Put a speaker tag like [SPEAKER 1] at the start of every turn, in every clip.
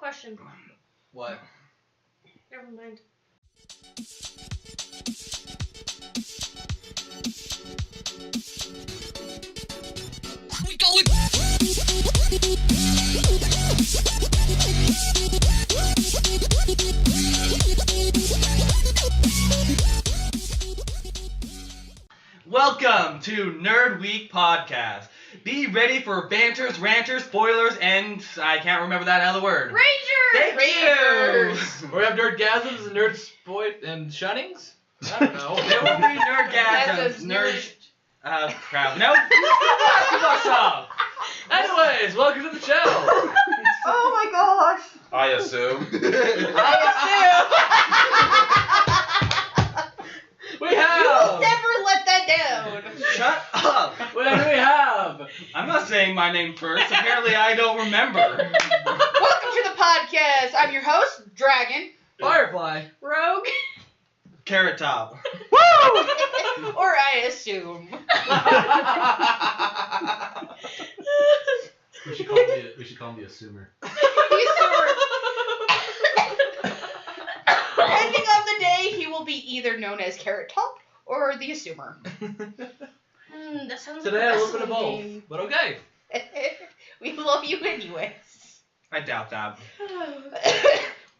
[SPEAKER 1] question.
[SPEAKER 2] What?
[SPEAKER 1] Never mind.
[SPEAKER 3] We going.
[SPEAKER 4] Welcome to Nerd Week Podcast. Be ready for banters, ranters, spoilers, and I can't remember that other word.
[SPEAKER 1] Rangers!
[SPEAKER 4] Thank you!
[SPEAKER 2] We have nerdgasms and and shunnings? I don't know.
[SPEAKER 4] There will be nerdgasms, crap. No, myself.
[SPEAKER 2] Anyways, welcome to the show.
[SPEAKER 5] Oh my gosh!
[SPEAKER 6] I assume.
[SPEAKER 2] We have.
[SPEAKER 5] Never let that down!
[SPEAKER 4] Shut up.
[SPEAKER 2] What do we have?
[SPEAKER 4] I'm not saying my name first. Apparently I don't remember.
[SPEAKER 5] Welcome to the podcast. I'm your host, Dragon.
[SPEAKER 2] Firefly.
[SPEAKER 1] Rogue.
[SPEAKER 4] Carrot Top.
[SPEAKER 5] Or I assume.
[SPEAKER 6] We should call him the assumer.
[SPEAKER 5] Depending on the day, he will be either known as Carrot Top or the Assumer.
[SPEAKER 1] That sounds
[SPEAKER 2] Today
[SPEAKER 1] like
[SPEAKER 2] a little bit of both,
[SPEAKER 1] game.
[SPEAKER 2] but okay.
[SPEAKER 5] We love you anyways.
[SPEAKER 4] I doubt that.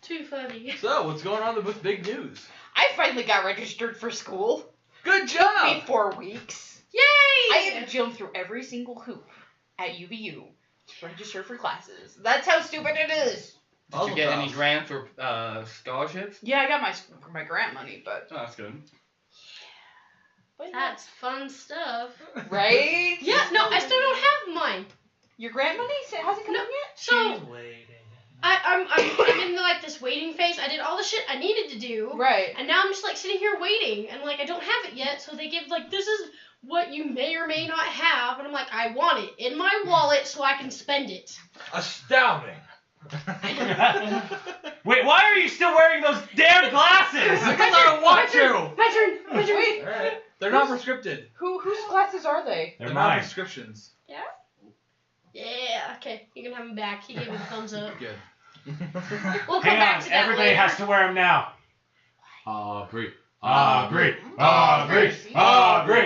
[SPEAKER 1] Too funny.
[SPEAKER 2] So, what's going on with big news?
[SPEAKER 5] I finally got registered for school.
[SPEAKER 2] Good job!
[SPEAKER 5] In 4 weeks.
[SPEAKER 1] Yay!
[SPEAKER 5] I had to jump through every single hoop at UVU to register for classes. That's how stupid it is.
[SPEAKER 4] Did you get any grants or scholarships?
[SPEAKER 5] Yeah, I got my grant money, but
[SPEAKER 4] Oh, that's good.
[SPEAKER 5] yeah.
[SPEAKER 1] That's fun stuff.
[SPEAKER 5] Right?
[SPEAKER 1] Yeah, no, I still don't have mine.
[SPEAKER 5] Your grant money hasn't come in yet?
[SPEAKER 1] So
[SPEAKER 2] waiting.
[SPEAKER 1] I'm in like this waiting phase. I did all the shit I needed to do.
[SPEAKER 5] Right.
[SPEAKER 1] And now I'm just like sitting here waiting, and like I don't have it yet. So they give like, this is what you may or may not have, and I'm like, I want it in my wallet so I can spend it.
[SPEAKER 2] Astounding.
[SPEAKER 7] Wait, why are you still wearing those damn glasses?
[SPEAKER 2] Because I want to.
[SPEAKER 1] My turn.
[SPEAKER 5] Wait,
[SPEAKER 2] Alright. They're not prescripted.
[SPEAKER 5] whose glasses are they?
[SPEAKER 7] They're
[SPEAKER 2] They're not
[SPEAKER 7] mine.
[SPEAKER 2] prescriptions.
[SPEAKER 1] Yeah. Okay, you can have them back. He gave me the thumbs up.
[SPEAKER 2] Good.
[SPEAKER 1] We'll come
[SPEAKER 7] Hang
[SPEAKER 1] back
[SPEAKER 7] on,
[SPEAKER 1] to that
[SPEAKER 7] everybody
[SPEAKER 1] later.
[SPEAKER 7] has to wear them now.
[SPEAKER 6] Agree.
[SPEAKER 7] Agree.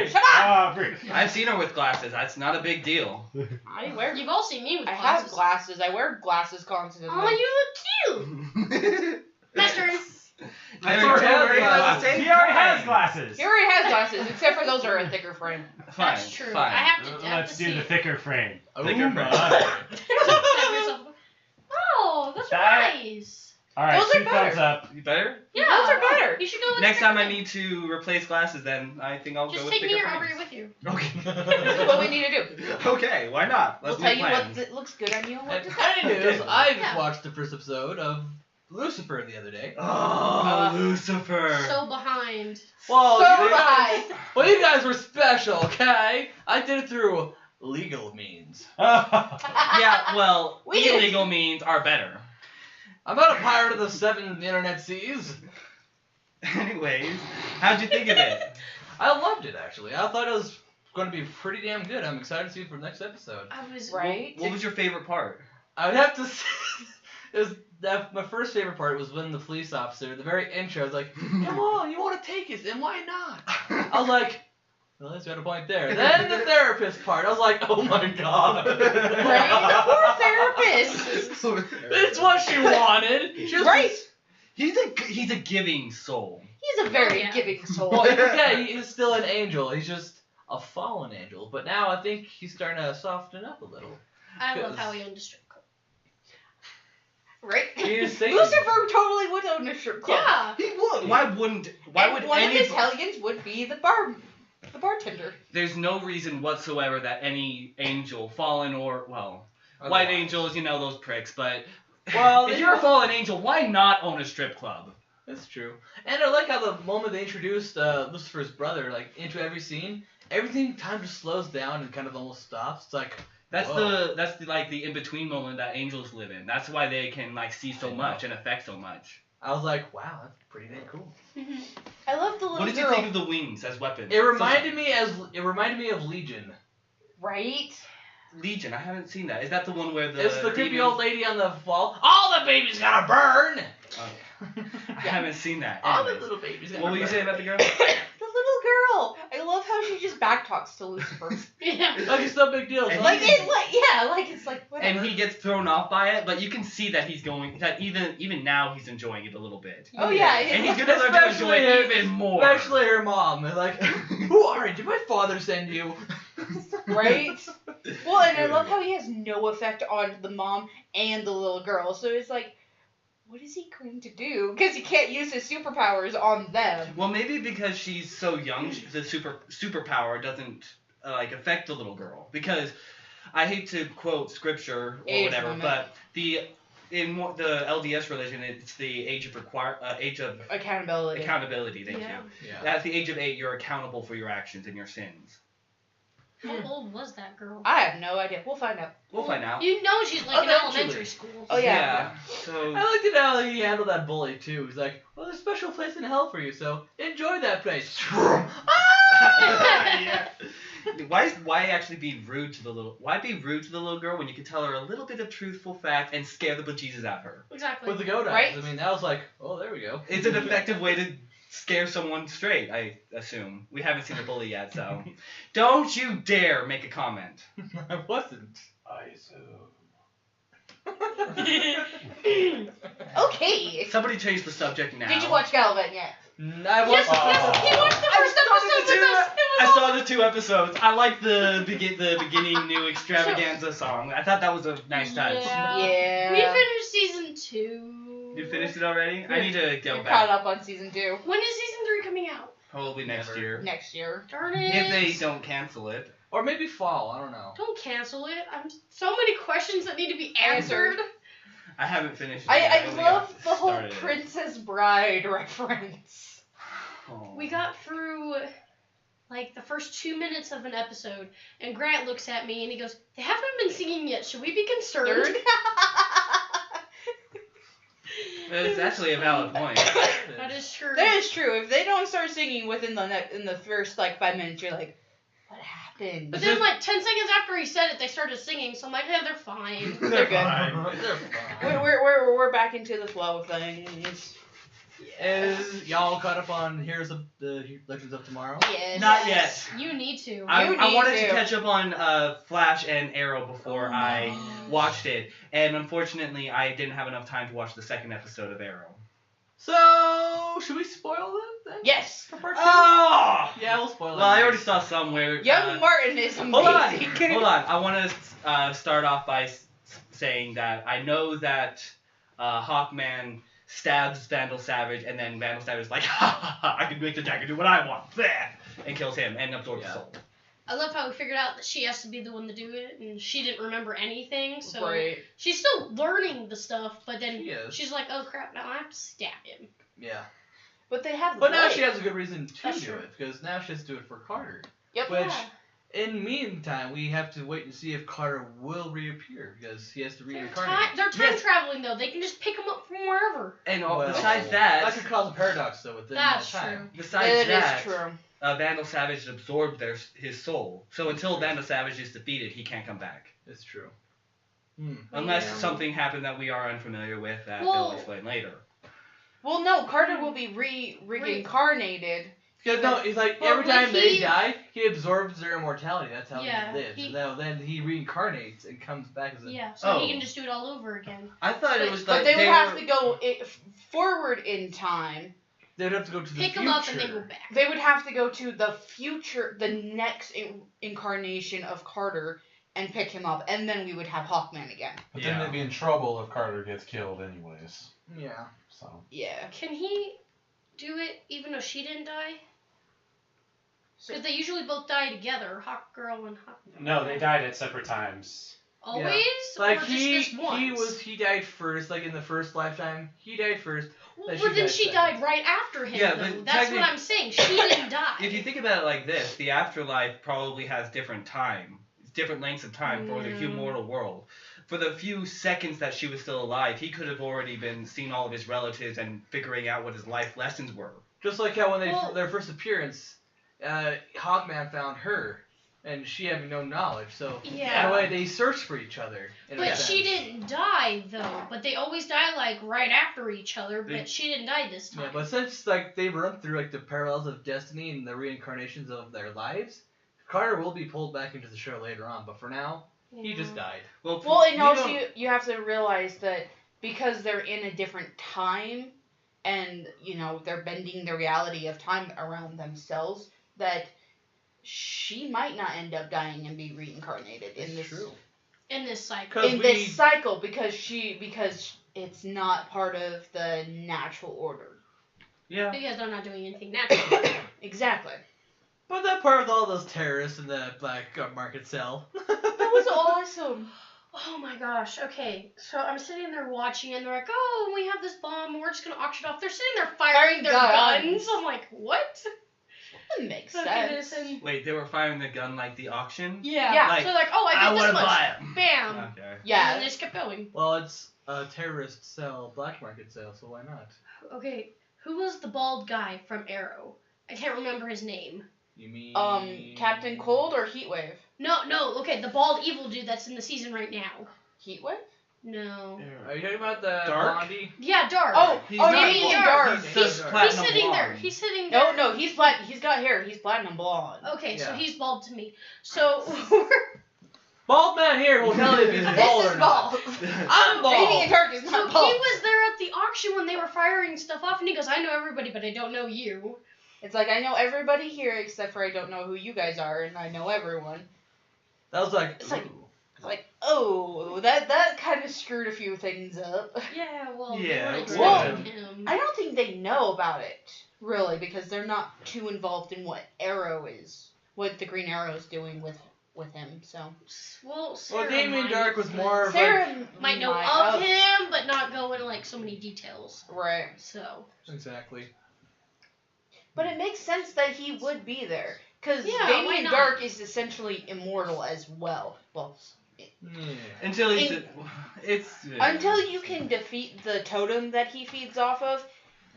[SPEAKER 5] Shut up!
[SPEAKER 4] I've seen her with glasses. That's not a big deal.
[SPEAKER 5] I wear.
[SPEAKER 1] You've all seen me with
[SPEAKER 5] I
[SPEAKER 1] glasses.
[SPEAKER 5] have glasses. I wear glasses constantly.
[SPEAKER 1] Oh, you look cute. My turn.
[SPEAKER 4] I already told her he has the same
[SPEAKER 7] He already has
[SPEAKER 4] kind.
[SPEAKER 7] glasses.
[SPEAKER 5] He already has glasses, except for those are a thicker frame.
[SPEAKER 4] Fine.
[SPEAKER 1] That's true.
[SPEAKER 4] Fine.
[SPEAKER 1] I have to.
[SPEAKER 7] Let's do the thicker frame.
[SPEAKER 4] Thicker frame.
[SPEAKER 1] Oh, that's
[SPEAKER 7] That-
[SPEAKER 1] nice.
[SPEAKER 7] All right,
[SPEAKER 5] Those are
[SPEAKER 7] 2 thumbs
[SPEAKER 5] better.
[SPEAKER 7] up.
[SPEAKER 4] You better?
[SPEAKER 1] Yeah,
[SPEAKER 5] Those are better.
[SPEAKER 1] You should go with
[SPEAKER 4] Next
[SPEAKER 1] the
[SPEAKER 4] time I
[SPEAKER 1] thicker
[SPEAKER 4] need to replace glasses, then I think I'll
[SPEAKER 1] one. Just
[SPEAKER 4] go with
[SPEAKER 1] take me
[SPEAKER 4] thicker
[SPEAKER 1] or I'll
[SPEAKER 4] frames.
[SPEAKER 1] bring it with you.
[SPEAKER 5] This is what we need to do.
[SPEAKER 4] Okay, why not? Let's
[SPEAKER 5] We'll tell
[SPEAKER 4] make
[SPEAKER 5] you
[SPEAKER 4] plans.
[SPEAKER 5] what looks good on you and what
[SPEAKER 2] And
[SPEAKER 5] doesn't.
[SPEAKER 2] anyways, I just
[SPEAKER 1] Yeah.
[SPEAKER 2] watched the first episode of Lucifer the other day.
[SPEAKER 4] Oh, Lucifer.
[SPEAKER 1] So behind.
[SPEAKER 2] Well,
[SPEAKER 5] So
[SPEAKER 2] you guys,
[SPEAKER 5] high.
[SPEAKER 2] well, you guys were special, okay? I did it through legal means.
[SPEAKER 4] Yeah, well,
[SPEAKER 5] We did.
[SPEAKER 4] illegal means are better.
[SPEAKER 2] I'm not a pirate of the 7 internet seas.
[SPEAKER 4] Anyways, how'd you think of it?
[SPEAKER 2] I loved it, actually. I thought it was going to be pretty damn good. I'm excited to see it for the next episode.
[SPEAKER 1] I was
[SPEAKER 5] Right?
[SPEAKER 4] What was your favorite part?
[SPEAKER 2] I would have to say, my first favorite part was when the police officer, the very intro, was like, come on, you want to take us, and why not? I was like, well, he's got a point there. Then the therapist part, I was like, oh my god.
[SPEAKER 5] Right? Poor therapist.
[SPEAKER 2] It's what she wanted. She was
[SPEAKER 5] Right.
[SPEAKER 4] He's a giving soul.
[SPEAKER 5] He's a very
[SPEAKER 1] Yeah.
[SPEAKER 5] giving soul.
[SPEAKER 2] Well, yeah, he is still an angel. He's just a fallen angel. But now I think he's starting to soften up a little.
[SPEAKER 1] I love how he owned a strip club.
[SPEAKER 5] Right?
[SPEAKER 2] He is Satan.
[SPEAKER 5] Lucifer totally would own a strip club.
[SPEAKER 1] Yeah.
[SPEAKER 4] He would. Why wouldn't? Why
[SPEAKER 5] And
[SPEAKER 4] would
[SPEAKER 5] one
[SPEAKER 4] any?
[SPEAKER 5] of his hellions would be the bartender.
[SPEAKER 4] There's no reason whatsoever that any angel, fallen or white
[SPEAKER 2] Otherwise.
[SPEAKER 4] angels, you know those pricks. But
[SPEAKER 2] Well,
[SPEAKER 4] if you're a fallen angel, why not own a strip club?
[SPEAKER 2] That's true. And I like how the moment they introduced Lucifer's brother, like, into every scene, everything time just slows down and kind of almost stops. It's like,
[SPEAKER 4] That's
[SPEAKER 2] whoa.
[SPEAKER 4] the in between moment that angels live in. That's why they can like see so much and affect so much.
[SPEAKER 2] I was like, wow, that's pretty damn cool.
[SPEAKER 5] I love the little
[SPEAKER 4] What did you
[SPEAKER 5] girl.
[SPEAKER 4] think of the wings as weapons?
[SPEAKER 2] It reminded me of Legion.
[SPEAKER 5] Right?
[SPEAKER 4] Legion. I haven't seen that. Is that the one where the?
[SPEAKER 2] It's the creepy
[SPEAKER 4] demons-
[SPEAKER 2] old lady on the wall. All the babies gotta burn.
[SPEAKER 4] I haven't seen that.
[SPEAKER 2] All the
[SPEAKER 4] Anyways.
[SPEAKER 2] little babies gotta
[SPEAKER 4] What were you
[SPEAKER 2] burn.
[SPEAKER 4] saying about the girl?
[SPEAKER 5] The little girl. I love how she just backtalks to Lucifer.
[SPEAKER 1] Yeah.
[SPEAKER 2] Like it's no big deal.
[SPEAKER 4] And
[SPEAKER 2] It's
[SPEAKER 5] like
[SPEAKER 2] like,
[SPEAKER 5] it, like it's like whatever.
[SPEAKER 4] And he gets thrown off by it, but you can see that he's going. That even now he's enjoying it a little bit.
[SPEAKER 5] Oh yeah.
[SPEAKER 4] And he's gonna learn to enjoy it even more.
[SPEAKER 2] Especially her mom. They're like, who are you? Did my father send you?
[SPEAKER 5] Right? Well, and I love how he has no effect on the mom and the little girl. So it's like, what is he going to do? Because he can't use his superpowers on them.
[SPEAKER 4] Well, maybe because she's so young, the superpower doesn't like affect the little girl. Because I hate to quote scripture or
[SPEAKER 5] Age
[SPEAKER 4] whatever,
[SPEAKER 5] limit.
[SPEAKER 4] but the LDS religion, it's the age of
[SPEAKER 5] Accountability.
[SPEAKER 4] accountability. Thank
[SPEAKER 1] Yeah.
[SPEAKER 4] you. At the age of 8, you're accountable for your actions and your sins.
[SPEAKER 1] How old was that girl?
[SPEAKER 5] I have no idea. We'll find out.
[SPEAKER 4] We'll find out.
[SPEAKER 1] You know she's like in
[SPEAKER 2] Eventually.
[SPEAKER 1] elementary school.
[SPEAKER 5] Oh, yeah.
[SPEAKER 4] So
[SPEAKER 2] I liked it how he handled that bully too. He's like, well, there's a special place in hell for you, so enjoy that place.
[SPEAKER 4] yeah. Why actually be rude to the little? Why be rude to the little girl when you can tell her a little bit of truthful fact and scare the bejesus out of her?
[SPEAKER 1] Exactly.
[SPEAKER 2] With the goat eyes.
[SPEAKER 5] Right?
[SPEAKER 2] I mean, that was like, oh, there we go.
[SPEAKER 4] It's an effective way to scare someone straight, I assume. We haven't seen the bully yet, so don't you dare make a comment.
[SPEAKER 2] I wasn't.
[SPEAKER 6] I so.
[SPEAKER 5] Okay.
[SPEAKER 4] Somebody change the subject now.
[SPEAKER 5] Did you watch Galavan yet?
[SPEAKER 2] I
[SPEAKER 1] Yes,
[SPEAKER 2] watched.
[SPEAKER 1] yes, he watched the first episode with us. It
[SPEAKER 4] I
[SPEAKER 1] was
[SPEAKER 4] saw the 2 episodes. I like the beginning new extravaganza song. I thought that was a nice touch.
[SPEAKER 1] Yeah.
[SPEAKER 5] Yeah.
[SPEAKER 1] We finished season 2.
[SPEAKER 4] You finished it already? I need to go
[SPEAKER 5] We're
[SPEAKER 4] back.
[SPEAKER 5] caught up on season 2
[SPEAKER 1] When is season 3 coming out?
[SPEAKER 4] Probably next
[SPEAKER 2] Never.
[SPEAKER 4] year.
[SPEAKER 5] next year.
[SPEAKER 1] Darn it.
[SPEAKER 4] If they don't cancel it.
[SPEAKER 2] Or maybe fall. I don't know.
[SPEAKER 1] Don't cancel it. I'm so many questions that need to be answered.
[SPEAKER 4] I haven't finished it. yet.
[SPEAKER 5] I
[SPEAKER 4] only
[SPEAKER 5] love
[SPEAKER 4] got
[SPEAKER 5] the whole
[SPEAKER 4] started.
[SPEAKER 5] Princess Bride reference.
[SPEAKER 4] Oh.
[SPEAKER 1] We got through like the first 2 minutes of an episode, and Grant looks at me and he goes, "They haven't been singing yet. Should we be concerned?"
[SPEAKER 5] Third.
[SPEAKER 4] It's actually a valid point.
[SPEAKER 1] That is true.
[SPEAKER 5] That is true. If they don't start singing within in the first like 5 minutes, you're like, what happened?
[SPEAKER 1] But then, like 10 seconds after he said it, they started singing. So I'm like, "Yeah, they're fine."
[SPEAKER 5] They're good.
[SPEAKER 2] They're fine.
[SPEAKER 5] We're back into the flow of things.
[SPEAKER 2] Is y'all caught up on Heroes of the Legends of Tomorrow?
[SPEAKER 5] Yes.
[SPEAKER 4] Not yet.
[SPEAKER 1] You need to.
[SPEAKER 4] I
[SPEAKER 5] need
[SPEAKER 4] wanted to
[SPEAKER 5] to.
[SPEAKER 4] catch up on Flash and Arrow before
[SPEAKER 1] Oh,
[SPEAKER 4] I
[SPEAKER 1] no.
[SPEAKER 4] watched it, and unfortunately, I didn't have enough time to watch the second episode of Arrow.
[SPEAKER 2] So, should we spoil it then?
[SPEAKER 5] Yes.
[SPEAKER 2] For part 2?
[SPEAKER 4] Oh!
[SPEAKER 2] Yeah, we'll spoil it.
[SPEAKER 4] Well, I already saw somewhere.
[SPEAKER 5] Young Martin is amazing.
[SPEAKER 4] Hold on, hold on. I want to start off by saying that I know that Hawkman stabs Vandal Savage, and then Vandal Savage is like, ha ha ha, I can make the Dagger do what I want, there, and kills him and absorbs his
[SPEAKER 2] Yeah.
[SPEAKER 4] soul.
[SPEAKER 1] I love how we figured out that she has to be the one to do it, and she didn't remember anything. So
[SPEAKER 5] Right.
[SPEAKER 1] she's still learning the stuff, but then
[SPEAKER 2] She is.
[SPEAKER 1] she's like, "Oh crap! Now I have to stab him."
[SPEAKER 2] Yeah.
[SPEAKER 5] But they have.
[SPEAKER 2] But now
[SPEAKER 5] life.
[SPEAKER 2] she has a good reason to
[SPEAKER 1] That's
[SPEAKER 2] do
[SPEAKER 1] true.
[SPEAKER 2] it, because now she has to do it for Carter.
[SPEAKER 5] Yep.
[SPEAKER 2] Which,
[SPEAKER 1] Yeah.
[SPEAKER 2] in meantime, we have to wait and see if Carter will reappear, because he has to
[SPEAKER 1] They're
[SPEAKER 2] reincarnate.
[SPEAKER 1] time
[SPEAKER 4] Yes.
[SPEAKER 1] traveling though. They can just pick him up from wherever.
[SPEAKER 4] And
[SPEAKER 2] Well,
[SPEAKER 4] besides
[SPEAKER 2] That
[SPEAKER 4] that,
[SPEAKER 2] could cause a paradox, though, within
[SPEAKER 1] That's
[SPEAKER 2] that time.
[SPEAKER 1] true.
[SPEAKER 4] besides
[SPEAKER 5] It
[SPEAKER 4] that,
[SPEAKER 5] is true.
[SPEAKER 4] Vandal Savage absorbed his soul. So until Vandal Savage is defeated, he can't come back.
[SPEAKER 2] It's true.
[SPEAKER 4] Unless
[SPEAKER 2] Yeah.
[SPEAKER 4] something happened that we are unfamiliar with that
[SPEAKER 1] Well-
[SPEAKER 4] they'll explain later.
[SPEAKER 5] Well, no, Carter will be reincarnated.
[SPEAKER 2] Because no, it's like
[SPEAKER 1] Well,
[SPEAKER 2] every
[SPEAKER 1] like
[SPEAKER 2] time they
[SPEAKER 1] he-
[SPEAKER 2] die, he absorbs their immortality. That's how
[SPEAKER 1] Yeah,
[SPEAKER 2] he lives.
[SPEAKER 1] he-
[SPEAKER 2] And now then he reincarnates and comes back as a.
[SPEAKER 1] Yeah, so
[SPEAKER 4] Oh.
[SPEAKER 1] he can just do it all over again.
[SPEAKER 4] I thought it
[SPEAKER 1] But-
[SPEAKER 4] was
[SPEAKER 5] But
[SPEAKER 4] like
[SPEAKER 5] they would have
[SPEAKER 4] were-
[SPEAKER 5] to go forward in time.
[SPEAKER 2] They'd have to go to the
[SPEAKER 1] Pick
[SPEAKER 2] future.
[SPEAKER 1] him up and then go back.
[SPEAKER 5] They would have to go to the future, the next incarnation of Carter, and pick him up, and then we would have Hawkman again.
[SPEAKER 6] But then
[SPEAKER 4] Yeah.
[SPEAKER 6] they'd be in trouble if Carter gets killed anyways.
[SPEAKER 2] Yeah.
[SPEAKER 6] So.
[SPEAKER 5] Yeah.
[SPEAKER 1] Can he do it even though she didn't die? Because they usually both die together, Hawk Girl and Hawk.
[SPEAKER 7] No, they died at separate times.
[SPEAKER 1] Always?
[SPEAKER 2] Like
[SPEAKER 1] or
[SPEAKER 2] he
[SPEAKER 1] just this once?
[SPEAKER 2] he died first, like in the first lifetime. He died first.
[SPEAKER 1] Well,
[SPEAKER 2] then
[SPEAKER 1] but
[SPEAKER 2] she
[SPEAKER 1] then
[SPEAKER 2] died
[SPEAKER 1] she
[SPEAKER 2] second.
[SPEAKER 1] died right after him.
[SPEAKER 4] Yeah,
[SPEAKER 1] though.
[SPEAKER 4] but
[SPEAKER 1] That's what
[SPEAKER 4] technic-
[SPEAKER 1] I'm saying. She didn't die.
[SPEAKER 4] If you think about it like this, the afterlife probably has different lengths of time for the
[SPEAKER 1] Mm.
[SPEAKER 4] mortal world. For the few seconds that she was still alive, he could have already been seeing all of his relatives and figuring out what his life lessons were.
[SPEAKER 2] Just like how when
[SPEAKER 1] Well-
[SPEAKER 2] their first appearance, Hawkman found her and she having no knowledge. So
[SPEAKER 1] Yeah.
[SPEAKER 2] in a way, they search for each other. In a
[SPEAKER 1] But
[SPEAKER 2] sense.
[SPEAKER 1] she didn't die though. But they always die like right after each other. But she didn't die this time.
[SPEAKER 2] Yeah, but since like they run through like the parallels of destiny and the reincarnations of their lives, Carter will be pulled back into the show later on. But for now, he just died.
[SPEAKER 4] Well,
[SPEAKER 5] Well, and
[SPEAKER 4] we
[SPEAKER 5] also
[SPEAKER 4] don't-
[SPEAKER 5] you have to realize that because they're in a different time, and they're bending the reality of time around themselves, that she might not end up dying and be reincarnated in this
[SPEAKER 1] In this cycle.
[SPEAKER 2] Because
[SPEAKER 5] in this cycle because it's not part of the natural order.
[SPEAKER 4] Yeah.
[SPEAKER 1] Because they're not doing anything natural.
[SPEAKER 5] Exactly.
[SPEAKER 2] But that part with all those terrorists in the black market cell.
[SPEAKER 5] That was awesome.
[SPEAKER 1] Oh my gosh. Okay, so I'm sitting there watching, and they're like, "Oh, we have this bomb. And we're just gonna auction it off." They're sitting there firing their guns. I'm like, "What?"
[SPEAKER 5] That makes
[SPEAKER 1] Okay,
[SPEAKER 5] sense.
[SPEAKER 1] and
[SPEAKER 4] Wait, they were firing the gun like the auction?
[SPEAKER 5] Yeah.
[SPEAKER 4] Like,
[SPEAKER 1] so they're like, "Oh, I
[SPEAKER 4] I
[SPEAKER 1] think
[SPEAKER 4] want
[SPEAKER 1] this
[SPEAKER 4] to
[SPEAKER 1] much."
[SPEAKER 4] buy it.
[SPEAKER 1] Bam.
[SPEAKER 4] Okay.
[SPEAKER 1] And
[SPEAKER 5] Yeah.
[SPEAKER 1] then they just kept going.
[SPEAKER 2] Well, it's a terrorist cell, black market cell, so why not?
[SPEAKER 1] Okay, who was the bald guy from Arrow? I can't remember his name.
[SPEAKER 2] You mean
[SPEAKER 5] Captain Cold or Heatwave?
[SPEAKER 1] No. Okay, the bald evil dude that's in the season right now.
[SPEAKER 5] Heatwave?
[SPEAKER 1] No.
[SPEAKER 2] Are you talking about the
[SPEAKER 4] Dark?
[SPEAKER 2] blondie?
[SPEAKER 1] Yeah, Dark.
[SPEAKER 5] Oh,
[SPEAKER 4] He's
[SPEAKER 5] oh,
[SPEAKER 4] not
[SPEAKER 5] Damien
[SPEAKER 1] blonde.
[SPEAKER 5] Dark.
[SPEAKER 1] He's
[SPEAKER 4] platinum
[SPEAKER 1] sitting there.
[SPEAKER 4] blonde.
[SPEAKER 1] He's sitting there.
[SPEAKER 5] No, he's got hair. He's platinum blonde.
[SPEAKER 1] Okay, so
[SPEAKER 2] Yeah.
[SPEAKER 1] he's bald to me. So
[SPEAKER 2] Bald man here will tell you if he's bald
[SPEAKER 5] This
[SPEAKER 2] or
[SPEAKER 5] is
[SPEAKER 2] not.
[SPEAKER 5] bald.
[SPEAKER 2] I'm bald.
[SPEAKER 5] Damien Dark is
[SPEAKER 1] So
[SPEAKER 5] not
[SPEAKER 1] he
[SPEAKER 5] bald.
[SPEAKER 1] was there at the auction when they were firing stuff off, and he goes, "I know everybody, but I don't know you."
[SPEAKER 5] It's like, I know everybody here except for I don't know who you guys are, and I know everyone.
[SPEAKER 2] That was like,
[SPEAKER 5] It's like-
[SPEAKER 2] ooh.
[SPEAKER 5] It's like, oh, that kind of screwed a few things up.
[SPEAKER 1] Yeah, well,
[SPEAKER 4] Yeah,
[SPEAKER 1] they weren't
[SPEAKER 5] well,
[SPEAKER 1] expecting him.
[SPEAKER 5] I don't think they know about it, really, because they're not too involved in what the Green Arrow is doing with him, so.
[SPEAKER 1] Well, Sarah
[SPEAKER 2] Well, Damien
[SPEAKER 1] might,
[SPEAKER 2] Dark was
[SPEAKER 1] but-
[SPEAKER 2] more of
[SPEAKER 5] Sarah
[SPEAKER 1] might know of him, but not go into like so many details.
[SPEAKER 5] Right.
[SPEAKER 1] So
[SPEAKER 2] Exactly.
[SPEAKER 5] But it makes sense that he would be there, because
[SPEAKER 1] Yeah, why
[SPEAKER 5] Damien
[SPEAKER 1] not?
[SPEAKER 5] Dark is essentially immortal as well. Well,
[SPEAKER 2] Yeah.
[SPEAKER 4] Until he's
[SPEAKER 5] In-
[SPEAKER 4] it's
[SPEAKER 5] until you can defeat the totem that he feeds off of,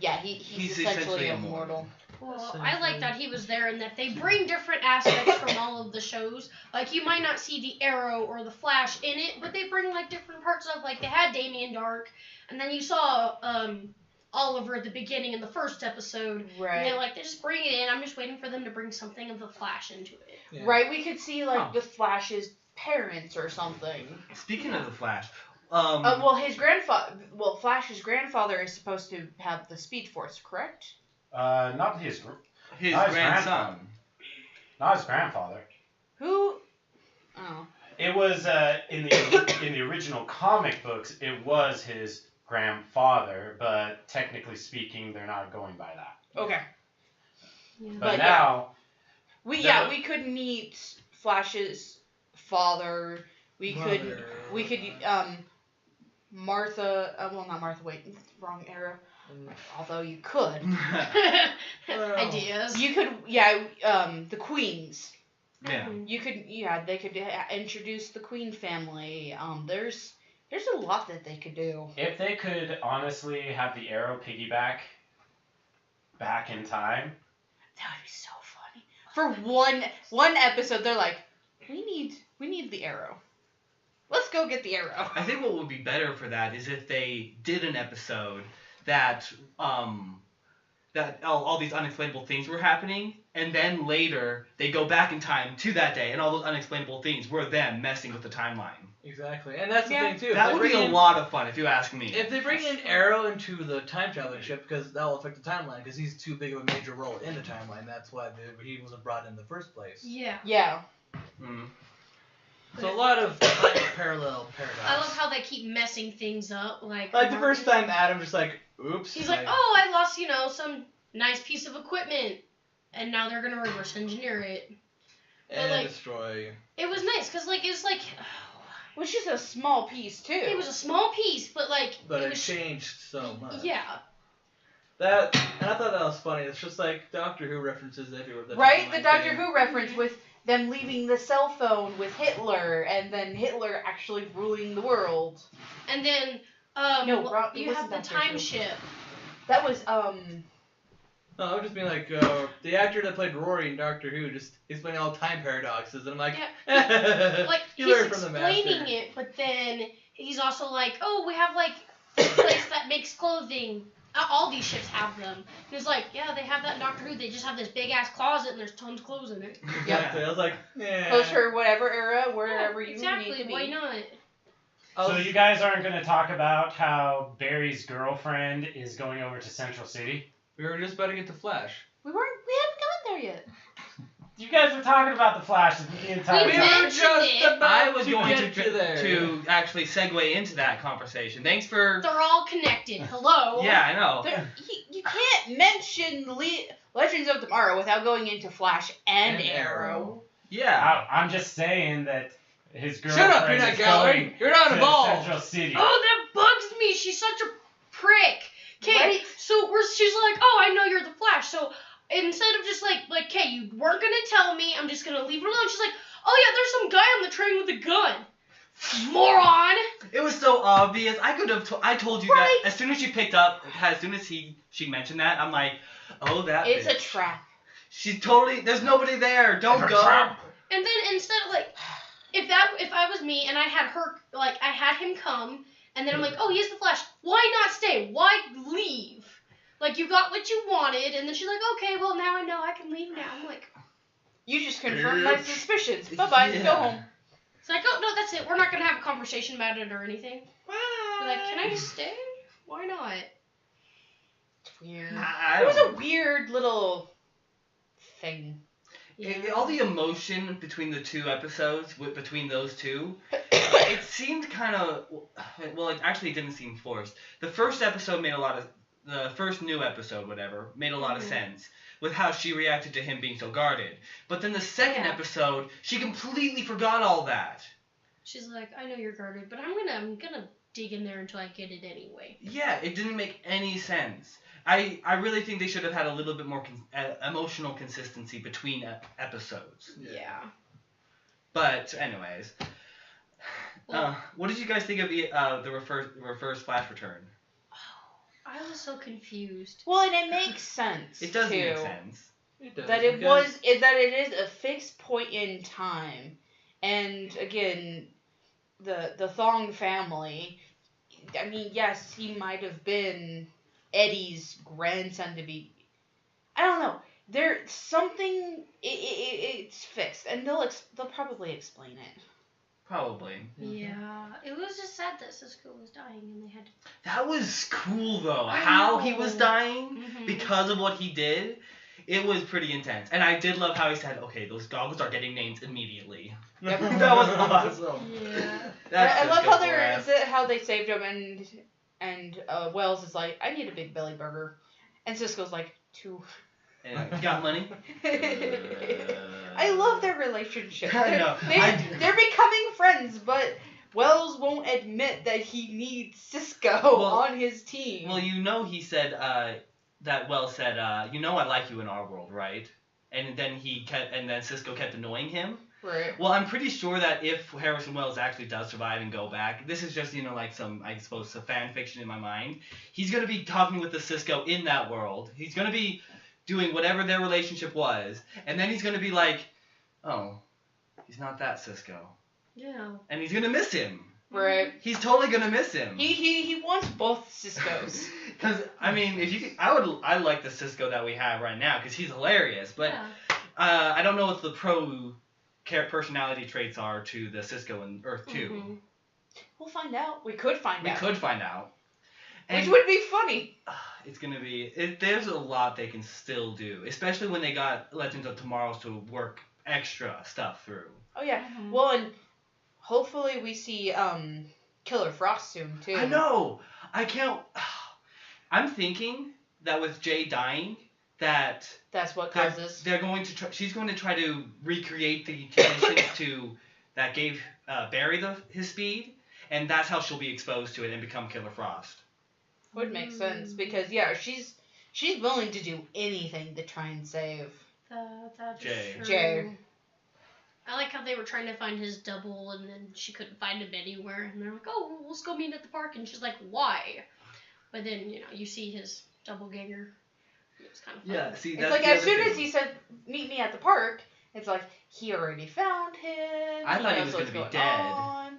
[SPEAKER 5] yeah, he's essentially immortal.
[SPEAKER 1] well, I like that he was there and that they bring different aspects from all of the shows. Like you might not see the Arrow or the Flash in it, but they bring like different parts of like they had Damien Dark, and then you saw Oliver at the beginning in the first episode. And
[SPEAKER 5] Right.
[SPEAKER 1] they're like, they just bring it in. I'm just waiting for them to bring something of the Flash into it.
[SPEAKER 2] Yeah.
[SPEAKER 5] Right, we could see like
[SPEAKER 4] Huh.
[SPEAKER 5] the Flash's parents or something.
[SPEAKER 4] Speaking of the Flash,
[SPEAKER 5] Flash's grandfather is supposed to have the Speed Force, correct?
[SPEAKER 7] Not his
[SPEAKER 4] his
[SPEAKER 7] not his
[SPEAKER 4] grandson.
[SPEAKER 7] not his grandfather.
[SPEAKER 5] Who? Oh.
[SPEAKER 7] It was in the original comic books. It was his grandfather, but technically speaking, they're not going by that.
[SPEAKER 5] Okay.
[SPEAKER 1] Yeah.
[SPEAKER 7] But
[SPEAKER 5] But yeah.
[SPEAKER 7] now,
[SPEAKER 5] We could meet Flash's father. We could Martha. Not Martha. Wait, wrong era. Although you could.
[SPEAKER 1] Ideas.
[SPEAKER 5] You could. The Queens.
[SPEAKER 4] Yeah.
[SPEAKER 5] You could. Yeah, they could introduce the Queen family. There's a lot that they could do.
[SPEAKER 7] if they could honestly have the Arrow piggyback back in time,
[SPEAKER 5] That would be so funny. For one episode, they're like, we need the Arrow. Let's go get the Arrow.
[SPEAKER 4] I think what would be better for that is if they did an episode that all these unexplainable things were happening, and then later they go back in time to that day, and all those unexplainable things were them messing with the timeline.
[SPEAKER 2] Exactly. And that's the
[SPEAKER 5] Yeah.
[SPEAKER 2] thing too. If
[SPEAKER 4] That
[SPEAKER 2] they
[SPEAKER 4] would be
[SPEAKER 2] bring
[SPEAKER 4] a
[SPEAKER 2] in-
[SPEAKER 4] lot of fun if you ask me.
[SPEAKER 2] If they bring in Arrow into the time traveling ship, because that will affect the timeline, because he's too big of a major role in the timeline. That's why he wasn't brought in the first place.
[SPEAKER 1] Yeah.
[SPEAKER 5] Yeah.
[SPEAKER 4] Mm.
[SPEAKER 2] So a lot of parallel paradox.
[SPEAKER 1] I love how they keep messing things up. Like
[SPEAKER 2] the first time Adam just like, oops.
[SPEAKER 1] he's like, oh, I lost, some nice piece of equipment, and now they're gonna reverse engineer it.
[SPEAKER 2] and
[SPEAKER 1] like-
[SPEAKER 2] destroy.
[SPEAKER 1] It was nice because it was like
[SPEAKER 5] Which is a small piece too.
[SPEAKER 1] it was a small piece, but like
[SPEAKER 2] But it
[SPEAKER 1] was
[SPEAKER 2] changed so much.
[SPEAKER 1] yeah.
[SPEAKER 2] And I thought that was funny. It's just like Doctor Who references everywhere.
[SPEAKER 5] Right, the
[SPEAKER 2] timeline
[SPEAKER 5] Doctor
[SPEAKER 2] thing.
[SPEAKER 5] Who reference with them leaving the cell phone with Hitler, and then Hitler actually ruling the world.
[SPEAKER 1] And then
[SPEAKER 5] No, Rob- it
[SPEAKER 1] you have
[SPEAKER 5] wasn't
[SPEAKER 1] the
[SPEAKER 5] Doctor
[SPEAKER 1] time
[SPEAKER 5] Who.
[SPEAKER 1] ship.
[SPEAKER 5] That was
[SPEAKER 2] No, I would just be like, the actor that played Rory in Doctor Who just explaining all time paradoxes, and I'm like,
[SPEAKER 1] Like,
[SPEAKER 2] you
[SPEAKER 1] he's
[SPEAKER 2] learn from the master.
[SPEAKER 1] explaining it, but then he's also like, oh, we have, like, a place that makes clothing. All these ships have them. And he's like, yeah, they have that in Doctor Who. They just have this big-ass closet, and there's tons of clothes in it.
[SPEAKER 2] Exactly. I was like, yeah.
[SPEAKER 5] Close for whatever era, wherever
[SPEAKER 1] Yeah,
[SPEAKER 5] you
[SPEAKER 1] exactly.
[SPEAKER 5] need to be.
[SPEAKER 1] Why not?
[SPEAKER 7] So you guys aren't going to talk about how Barry's girlfriend is going over to Central City?
[SPEAKER 2] We were just about to get to Flash.
[SPEAKER 5] We hadn't gotten there yet.
[SPEAKER 7] You guys were talking about the Flash the entire
[SPEAKER 1] We
[SPEAKER 7] time.
[SPEAKER 1] did.
[SPEAKER 2] were just about
[SPEAKER 4] I was
[SPEAKER 2] to
[SPEAKER 4] going
[SPEAKER 2] get to there.
[SPEAKER 4] to actually segue into that conversation. Thanks for.
[SPEAKER 1] They're all connected. Hello.
[SPEAKER 4] Yeah, I know.
[SPEAKER 5] You can't mention Legends of Tomorrow without going into Flash and Arrow.
[SPEAKER 4] Yeah.
[SPEAKER 7] I'm just saying that his girlfriend
[SPEAKER 2] Shut up, you're not
[SPEAKER 7] is
[SPEAKER 2] Gallery.
[SPEAKER 7] going
[SPEAKER 2] You're not
[SPEAKER 7] to
[SPEAKER 2] involved.
[SPEAKER 7] Central City.
[SPEAKER 1] Oh, that bugs me. She's such a prick. Okay,
[SPEAKER 5] Right?
[SPEAKER 1] so she's like, oh, I know you're the Flash. So instead of just like, okay, you weren't gonna tell me. I'm just gonna leave it alone. She's like, oh yeah, there's some guy on the train with a gun. Moron.
[SPEAKER 4] It was so obvious. I could have. I told you
[SPEAKER 5] Right.
[SPEAKER 4] that as soon as she picked up, as soon as she mentioned that, I'm like, oh, that.
[SPEAKER 5] It's a
[SPEAKER 4] bitch.
[SPEAKER 5] trap.
[SPEAKER 4] She's totally. There's nobody there. Don't go.
[SPEAKER 1] And then instead of like, if I was me and I had her, like I had him come, and then I'm like, oh, he's the Flash. Why not stay? Why leave? Like you got what you wanted, and then she's like, okay, well now I know I can leave now. I'm like,
[SPEAKER 5] You just confirmed my suspicions. Bye-bye.
[SPEAKER 4] Yeah.
[SPEAKER 5] Go home.
[SPEAKER 1] it's like, oh no, that's it. We're not gonna have a conversation about it or anything. You're like, can I just stay? Why not?
[SPEAKER 5] It's weird.
[SPEAKER 4] I
[SPEAKER 5] It was
[SPEAKER 4] don't
[SPEAKER 5] a weird little thing.
[SPEAKER 4] All the emotion between the two episodes, between those two, it seemed kind of, well, it actually didn't seem forced. The first episode made a lot of, the first new episode, whatever, made a lot of sense with how she reacted to him being so guarded. But then the second
[SPEAKER 1] Yeah.
[SPEAKER 4] episode, she completely forgot all that.
[SPEAKER 1] She's like, I know you're guarded, but I'm gonna dig in there until I get it anyway.
[SPEAKER 4] Yeah, it didn't make any sense. I really think they should have had a little bit more emotional consistency between episodes.
[SPEAKER 1] Yeah.
[SPEAKER 4] But anyways,
[SPEAKER 1] Well,
[SPEAKER 4] what did you guys think of the reverse Flash return?
[SPEAKER 1] I was so confused.
[SPEAKER 5] Well, and it makes sense.
[SPEAKER 4] It does
[SPEAKER 5] too.
[SPEAKER 4] make sense.
[SPEAKER 2] It does,
[SPEAKER 5] That it
[SPEAKER 2] because-
[SPEAKER 5] was that it is a fixed point in time, and again, the Thong family. I mean, yes, he might have been Eddie's grandson to be. I don't know. There's something. It's fixed, and they'll probably explain it.
[SPEAKER 4] Probably.
[SPEAKER 1] Yeah. It was just sad that Cisco was dying and they had to.
[SPEAKER 4] That was cool though.
[SPEAKER 1] I
[SPEAKER 4] How
[SPEAKER 1] know.
[SPEAKER 4] he was dying
[SPEAKER 1] Mhm.
[SPEAKER 4] because of what he did. It was pretty intense. And I did love how he said, okay, those dogs are getting names immediately.
[SPEAKER 5] Yep.
[SPEAKER 4] That was awesome.
[SPEAKER 1] Yeah.
[SPEAKER 4] That's
[SPEAKER 5] I love
[SPEAKER 4] Cisco
[SPEAKER 5] how
[SPEAKER 4] for us.
[SPEAKER 5] how they saved him, and Wells is like, I need a big belly burger, and Cisco's like, 2.
[SPEAKER 4] And you got money?
[SPEAKER 5] I love their relationship.
[SPEAKER 4] I know.
[SPEAKER 5] They're becoming friends, but Wells won't admit that he needs Cisco
[SPEAKER 4] Well-
[SPEAKER 5] on his team.
[SPEAKER 4] Well, you know he said, that Wells said, you know I like you in our world, right? And then Cisco kept annoying him.
[SPEAKER 5] right.
[SPEAKER 4] Well, I'm pretty sure that if Harrison Wells actually does survive and go back, this is just, like some, I suppose, some fan fiction in my mind. He's going to be talking with the Cisco in that world. He's going to be doing whatever their relationship was. And then he's going to be like, oh, he's not that Cisco.
[SPEAKER 1] Yeah.
[SPEAKER 4] And he's going to miss him.
[SPEAKER 5] Right.
[SPEAKER 4] He's totally going to miss him.
[SPEAKER 5] He wants both Ciscos.
[SPEAKER 4] Because, I mean, I like the Cisco that we have right now because he's hilarious. But
[SPEAKER 1] Yeah.
[SPEAKER 4] I don't know what the personality traits are to the Cisco in Earth 2.
[SPEAKER 1] Mhm.
[SPEAKER 5] We'll find out. We could find
[SPEAKER 4] We
[SPEAKER 5] out.
[SPEAKER 4] could find out.
[SPEAKER 5] Which would be funny.
[SPEAKER 4] It's gonna be. There's a lot they can still do, especially when they got Legends of Tomorrow to work extra stuff through.
[SPEAKER 5] Oh yeah.
[SPEAKER 1] Mhm.
[SPEAKER 5] Well, and hopefully we see Killer Frost soon too.
[SPEAKER 4] I know. I can't. I'm thinking that with Jay dying, that
[SPEAKER 5] That's what causes.
[SPEAKER 4] they're going to. She's going to try to recreate the conditions that gave Barry his speed, and that's how she'll be exposed to it and become Killer Frost.
[SPEAKER 5] Would make sense because yeah, she's willing to do anything to try and save.
[SPEAKER 1] That's
[SPEAKER 4] Jay.
[SPEAKER 1] true.
[SPEAKER 5] Jay.
[SPEAKER 1] I like how they were trying to find his double, and then she couldn't find him anywhere. And they're like, "Oh, well, let's go meet at the park." And she's like, "Why?" But then you see his doppelganger. was kind of fun.
[SPEAKER 2] Yeah, see,
[SPEAKER 5] It's
[SPEAKER 2] that's
[SPEAKER 5] like
[SPEAKER 2] the
[SPEAKER 5] as
[SPEAKER 2] other
[SPEAKER 5] soon
[SPEAKER 2] thing.
[SPEAKER 5] as he said, "Meet me at the park," it's like he already found him.
[SPEAKER 4] I thought he
[SPEAKER 5] knows
[SPEAKER 4] was
[SPEAKER 5] what's
[SPEAKER 4] gonna be
[SPEAKER 5] going
[SPEAKER 4] dead.
[SPEAKER 5] on.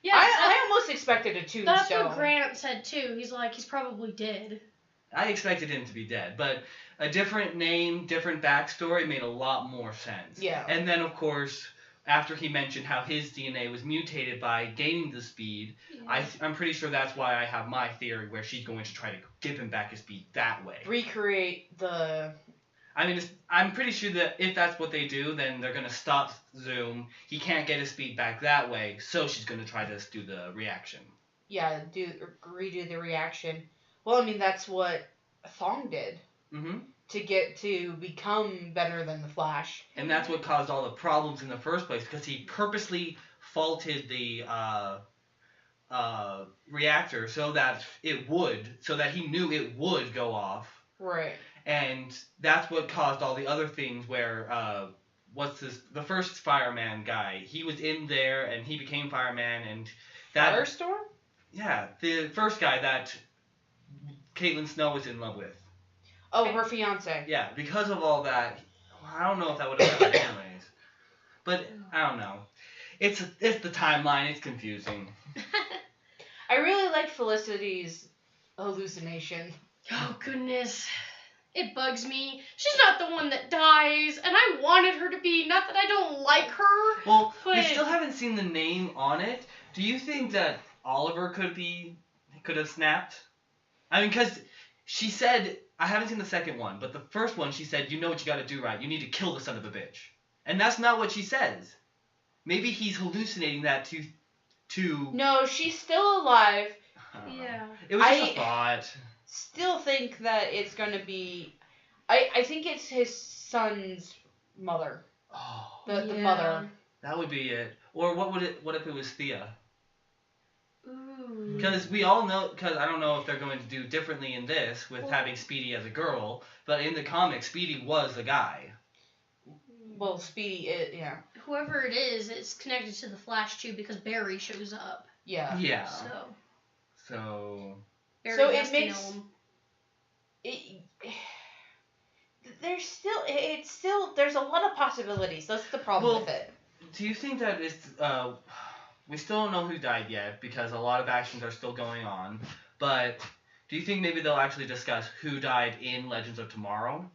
[SPEAKER 1] Yeah,
[SPEAKER 5] I almost expected a tombstone.
[SPEAKER 1] that's what Grant said too. He's like, he's probably dead.
[SPEAKER 4] I expected him to be dead, but a different name, different backstory made a lot more sense.
[SPEAKER 5] Yeah.
[SPEAKER 4] And then, of course, after he mentioned how his DNA was mutated by gaining the speed, I'm pretty sure that's why I have my theory where she's going to try to give him back his speed that way.
[SPEAKER 5] Recreate the.
[SPEAKER 4] I mean, I'm pretty sure that if that's what they do, then they're going to stop Zoom. He can't get his speed back that way, so she's going to try to do the reaction.
[SPEAKER 5] Yeah, redo the reaction. Well, I mean, that's what Thong did
[SPEAKER 4] Mm-hmm.
[SPEAKER 5] to become better than the Flash.
[SPEAKER 4] And that's what caused all the problems in the first place, because he purposely faulted the reactor so that he knew it would go off.
[SPEAKER 5] Right.
[SPEAKER 4] And that's what caused all the other things where, the first fireman guy, he was in there and he became fireman and that...
[SPEAKER 5] Firestorm?
[SPEAKER 4] Yeah, the first guy that Caitlin Snow was in love with.
[SPEAKER 5] Oh, her fiance.
[SPEAKER 4] Yeah, because of all that, I don't know if that would have happened anyways. But, I don't know. It's the timeline, it's confusing.
[SPEAKER 5] I really like Felicity's hallucination.
[SPEAKER 1] Oh goodness. It bugs me. She's not the one that dies, and I wanted her to be. Not that I don't like her.
[SPEAKER 4] Well, we
[SPEAKER 1] But-
[SPEAKER 4] still haven't seen the name on it. Do you think that Oliver could have snapped? I mean, because she said, I haven't seen the second one, but the first one she said, you know what you gotta do, right? You need to kill the son of a bitch. And that's not what she says. Maybe he's hallucinating that to
[SPEAKER 5] No, she's still alive.
[SPEAKER 4] I don't know.
[SPEAKER 1] Yeah.
[SPEAKER 4] It was just a thought.
[SPEAKER 5] Still think that it's gonna be. I think it's his son's mother.
[SPEAKER 4] Oh,
[SPEAKER 5] The
[SPEAKER 1] Yeah.
[SPEAKER 5] mother.
[SPEAKER 4] that would be it. Or what if it was Thea?
[SPEAKER 1] Ooh.
[SPEAKER 4] Because we all know, because I don't know if they're going to do differently in this with having Speedy as a girl, but in the comics, Speedy was a guy.
[SPEAKER 5] Well, Speedy, yeah.
[SPEAKER 1] Whoever it is, it's connected to the Flash too because Barry shows up.
[SPEAKER 5] Yeah.
[SPEAKER 4] Yeah.
[SPEAKER 1] So
[SPEAKER 4] So,
[SPEAKER 1] Barry
[SPEAKER 5] So
[SPEAKER 1] has
[SPEAKER 5] it
[SPEAKER 1] to
[SPEAKER 5] makes-
[SPEAKER 1] know him.
[SPEAKER 5] There's a lot of possibilities. That's the problem
[SPEAKER 4] Well,
[SPEAKER 5] with it.
[SPEAKER 4] do you think that it's, we still don't know who died yet because a lot of actions are still going on, but do you think maybe they'll actually discuss who died in Legends of Tomorrow?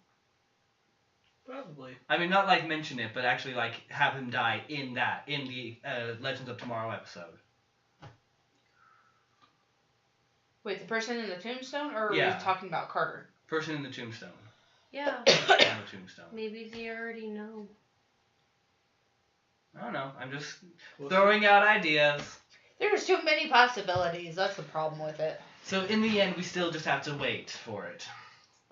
[SPEAKER 2] Probably.
[SPEAKER 4] I mean, not like mention it, but actually like have him die in the Legends of Tomorrow episode.
[SPEAKER 5] Wait, the person in the tombstone, or are
[SPEAKER 4] Yeah.
[SPEAKER 5] we talking about Carter?
[SPEAKER 4] Person in the tombstone.
[SPEAKER 1] Yeah.
[SPEAKER 4] On the tombstone.
[SPEAKER 1] Maybe they already know.
[SPEAKER 4] I don't know. I'm just
[SPEAKER 2] We'll
[SPEAKER 4] throwing out ideas.
[SPEAKER 5] There's too many possibilities. That's the problem with it.
[SPEAKER 4] So in the end, we still just have to wait for it.